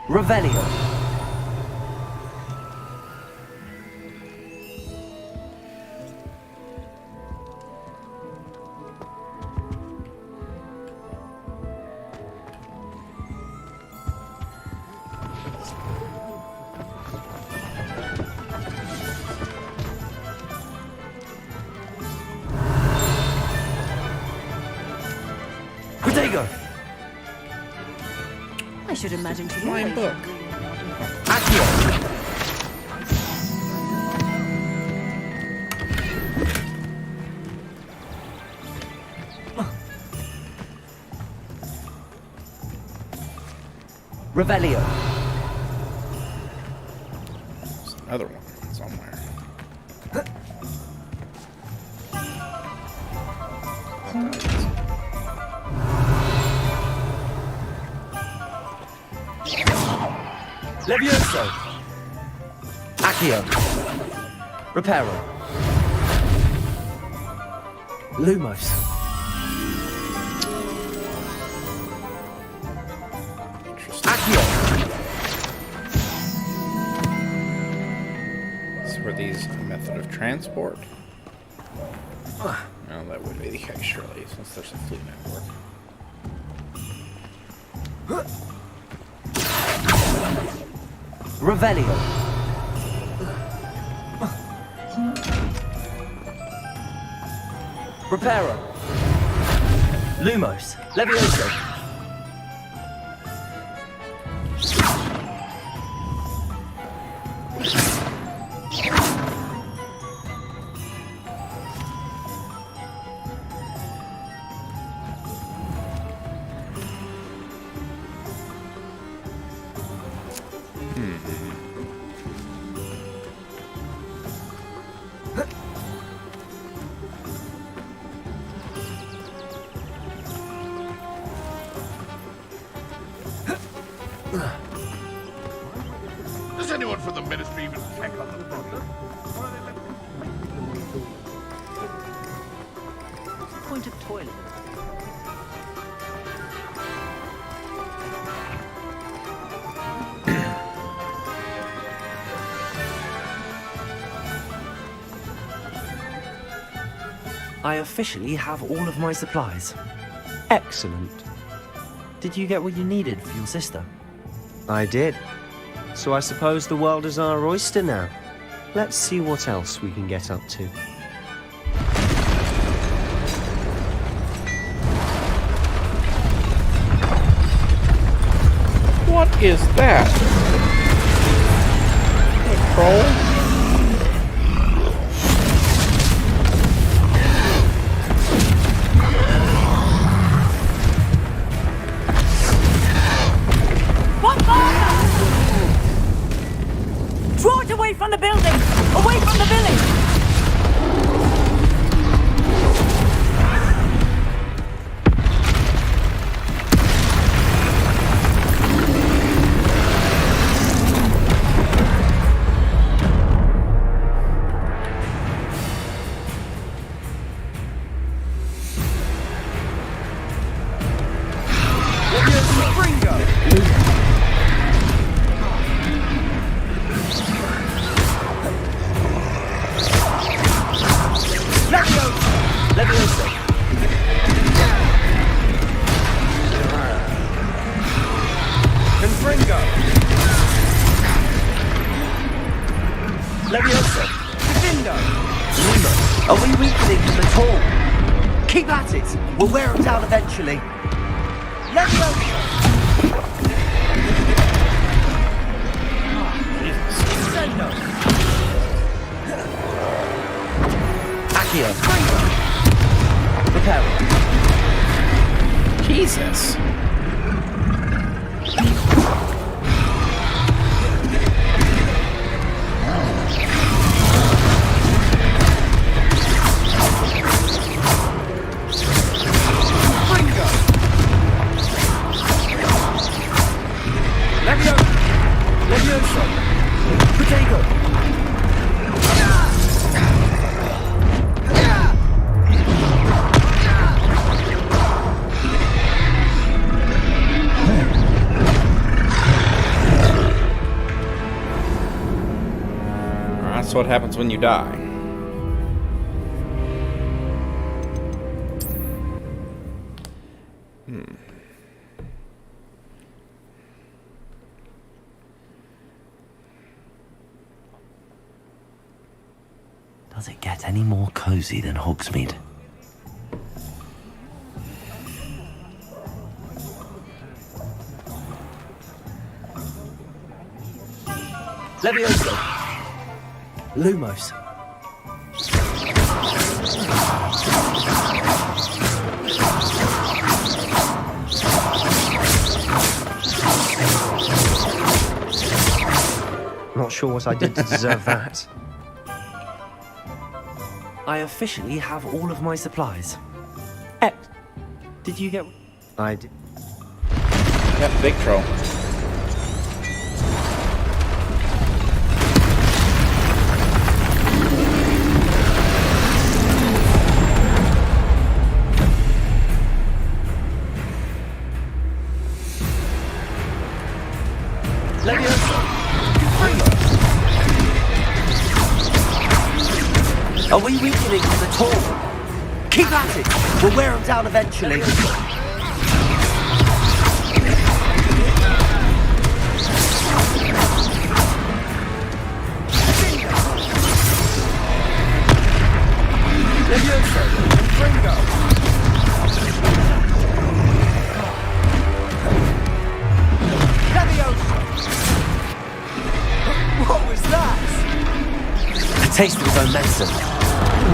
Revelio. Protego. I should imagine to Flying book. Accio. Revelio. There's another one somewhere. Levioso. Accio. Reparo. Lumos. Accio. So were these a method of transport? No, that would be the case, surely, since there's a fleet network. Revelio. Reparo. Lumos. Levioso. Does anyone from the ministry even check on the body? Point of toilet. I officially have all of my supplies. Excellent. Did you get what you needed for your sister? I did. So I suppose the world is our oyster now. Let's see what else we can get up to. What is that? A troll? Draw it away from the building! Away from the village! Levioso. Defendo. Lima. Are we weakening them at all? Keep at it. We'll wear them down eventually. Levioso. Defendo. Accio. Reparo. Jesus. what happens when you die. Does it get any more cozy than Hogsmeade? Levioso! Lumos! Not sure what I did to deserve that. I officially have all of my supplies. Did you get... I did. Yep, big troll. Are we weakening them at all? Keep at it! We'll wear them down eventually. What was that? A taste of his own medicine.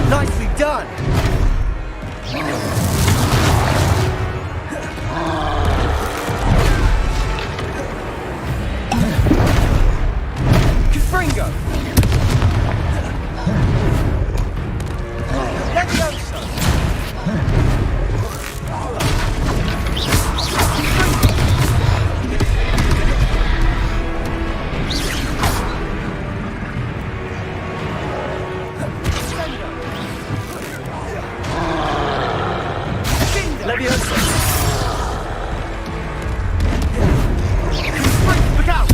Nicely done! Confringo! Levioso! Look out!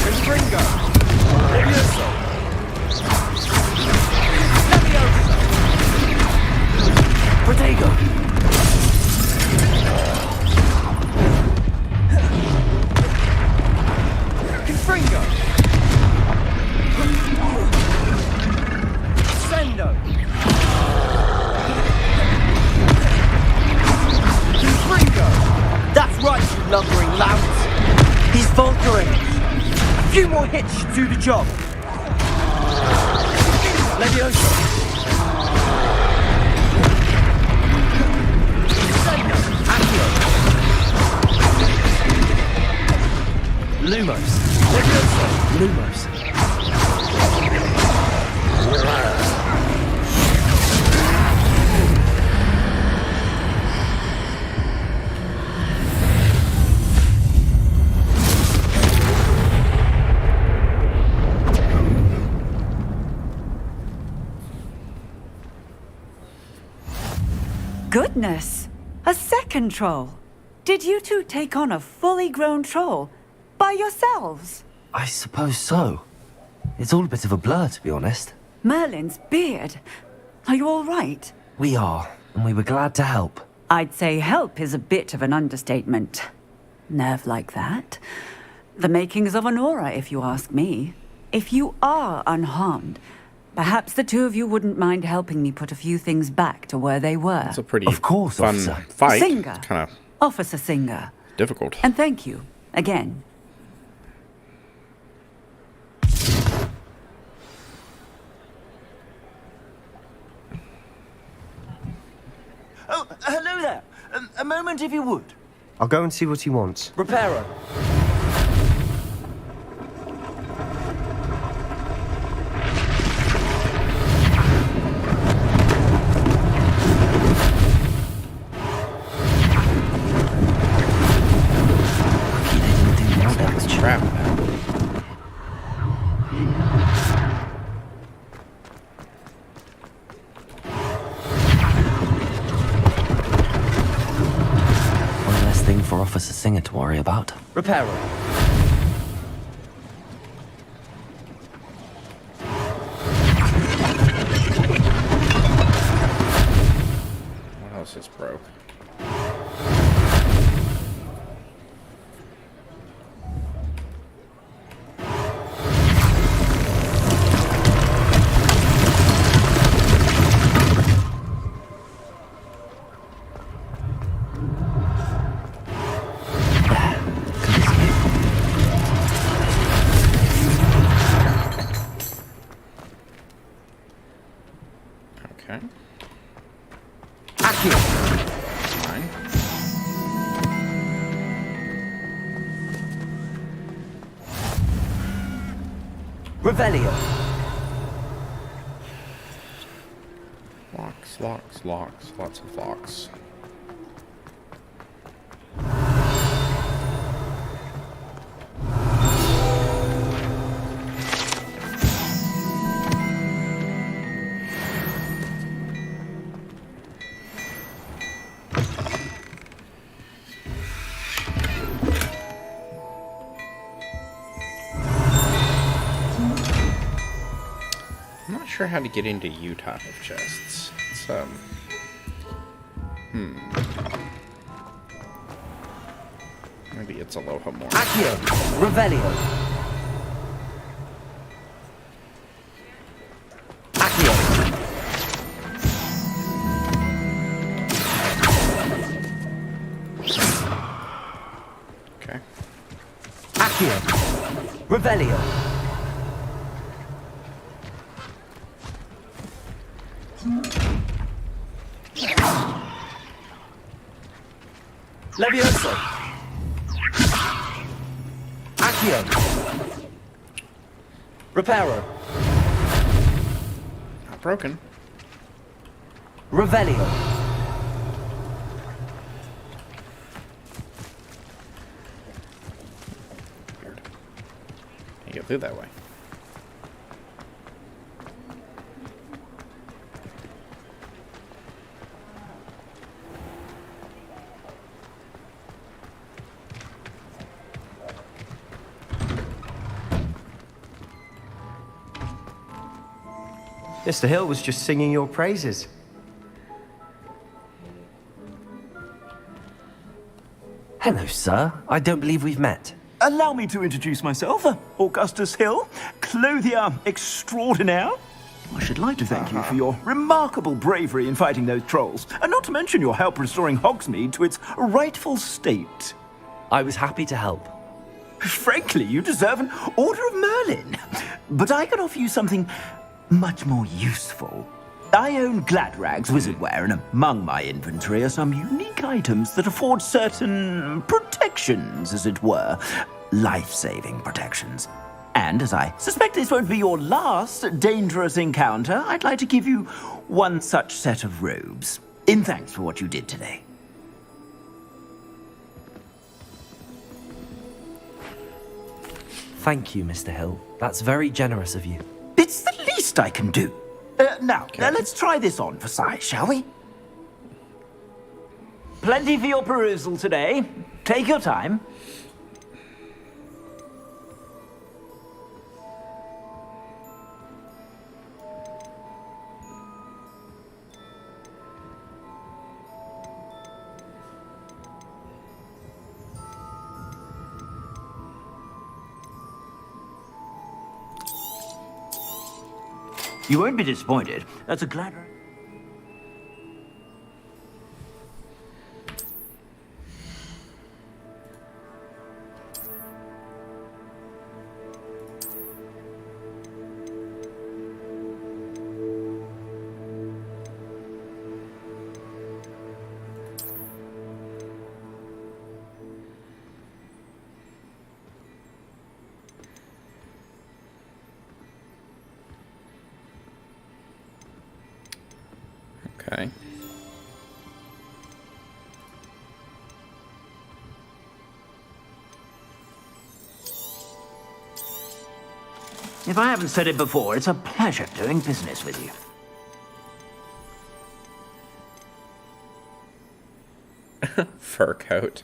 Confringo! Levioso! Protego! Confringo! Sendo! Confringo! That's right, you lumbering louts! He's faltering! A few more hits should do the job! Levioso! Sendo! Accio! Lumos! Levioso! Lumos! Goodness! A second troll! Did you two take on a fully grown troll? By yourselves? I suppose so. It's all a bit of a blur, to be honest. Merlin's beard. Are you all right? We are, and we were glad to help. I'd say help is a bit of an understatement. Nerve like that. The makings of an aura, if you ask me. If you are unharmed, perhaps the two of you wouldn't mind helping me put a few things back to where they were. It's a pretty Of course, fun officer. fight. Singer. Kind of Officer Singer. difficult. And thank you, again. Oh, hello there. A moment if you would. I'll go and see what he wants. Reparo. Trap. thing for Officer Singer to worry about. Reparo. What else is broke? Okay. Accio. Fine. Revelio. Locks, locks, locks. Lots of locks. I'm not sure how to get into you type of chests. It's, maybe it's Aloha more. Accio. Revelio. Accio. Okay. Accio. Revelio. Levioso. Accio. Reparo. Not broken. Revelio. Weird. You go through that way. Mr. Hill was just singing your praises. Hello, sir. I don't believe we've met. Allow me to introduce myself, Augustus Hill, clothier extraordinaire. I should like to thank you for your remarkable bravery in fighting those trolls, and not to mention your help restoring Hogsmeade to its rightful state. I was happy to help. Frankly, you deserve an Order of Merlin. But I can offer you something much more useful. I own Gladrag's wizardware, and among my inventory are some unique items that afford certain protections, as it were. Life-saving protections. And as I suspect this won't be your last dangerous encounter, I'd like to give you one such set of robes, in thanks for what you did today. Thank you, Mr. Hill. That's very generous of you. It's the least I can do. Now, let's try this on for size, shall we? Plenty for your perusal today. Take your time. You won't be disappointed. That's a Gladrag. Okay. If I haven't said it before, it's a pleasure doing business with you. Fur coat.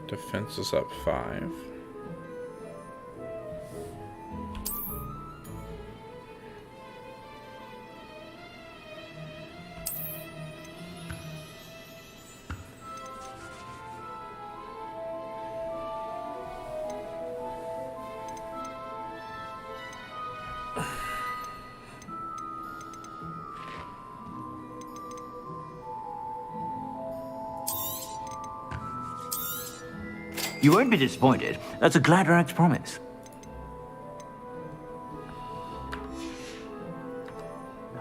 Defense is up 5. You won't be disappointed. That's a Gladrag's promise.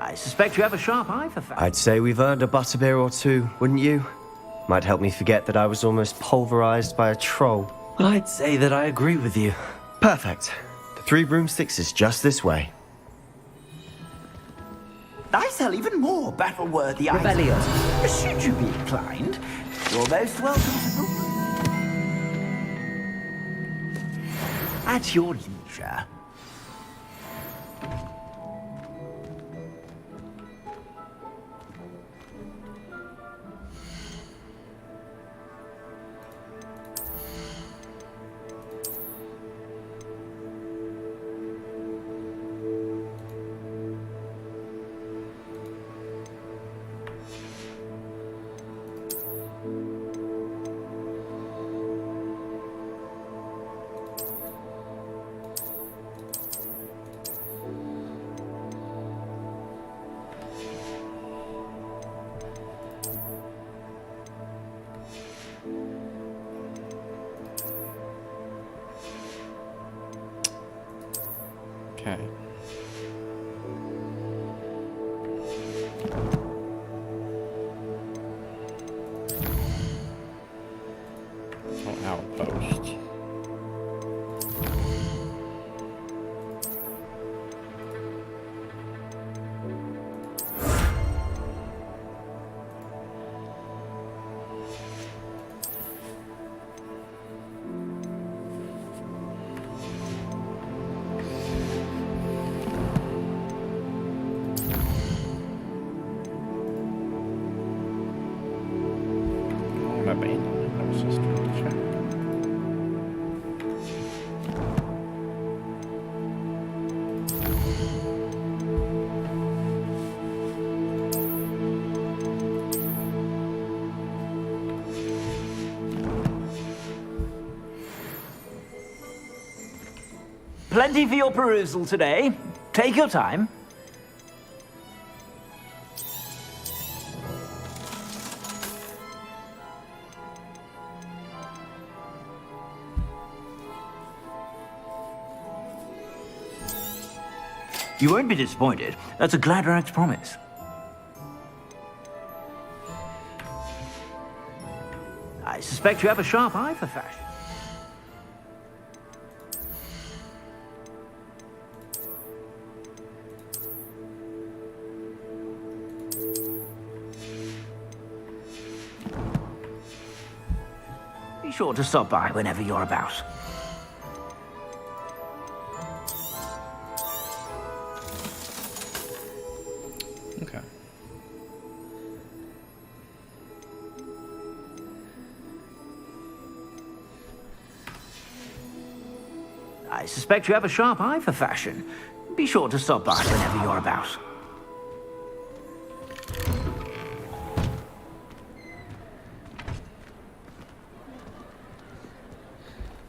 I suspect you have a sharp eye for fashion. I'd say we've earned a butterbeer or two, wouldn't you? Might help me forget that I was almost pulverized by a troll. I'd say that I agree with you. Perfect. The 3 broomsticks is just this way. I sell even more battle-worthy items. Should you be inclined, you're most welcome to... At your leisure. Okay. Oh, outpost. Plenty for your perusal today. Take your time. You won't be disappointed. That's a Gladrag's promise. I suspect you have a sharp eye for fashion. Be sure to stop by whenever you're about. Okay. I suspect you have a sharp eye for fashion. Be sure to stop by whenever you're about.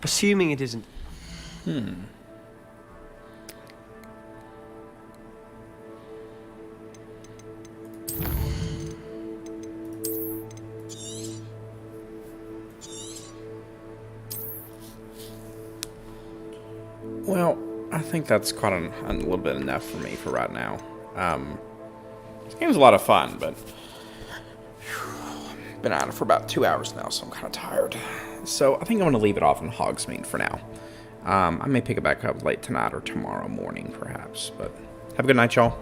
Assuming it isn't... Well, I think that's quite a little bit enough for me for right now. This game's a lot of fun, but been at it for about 2 hours now, so I'm kind of tired. So I think I'm going to leave it off in Hogsmeade for now. I may pick it back up late tonight or tomorrow morning, perhaps. But have a good night, y'all.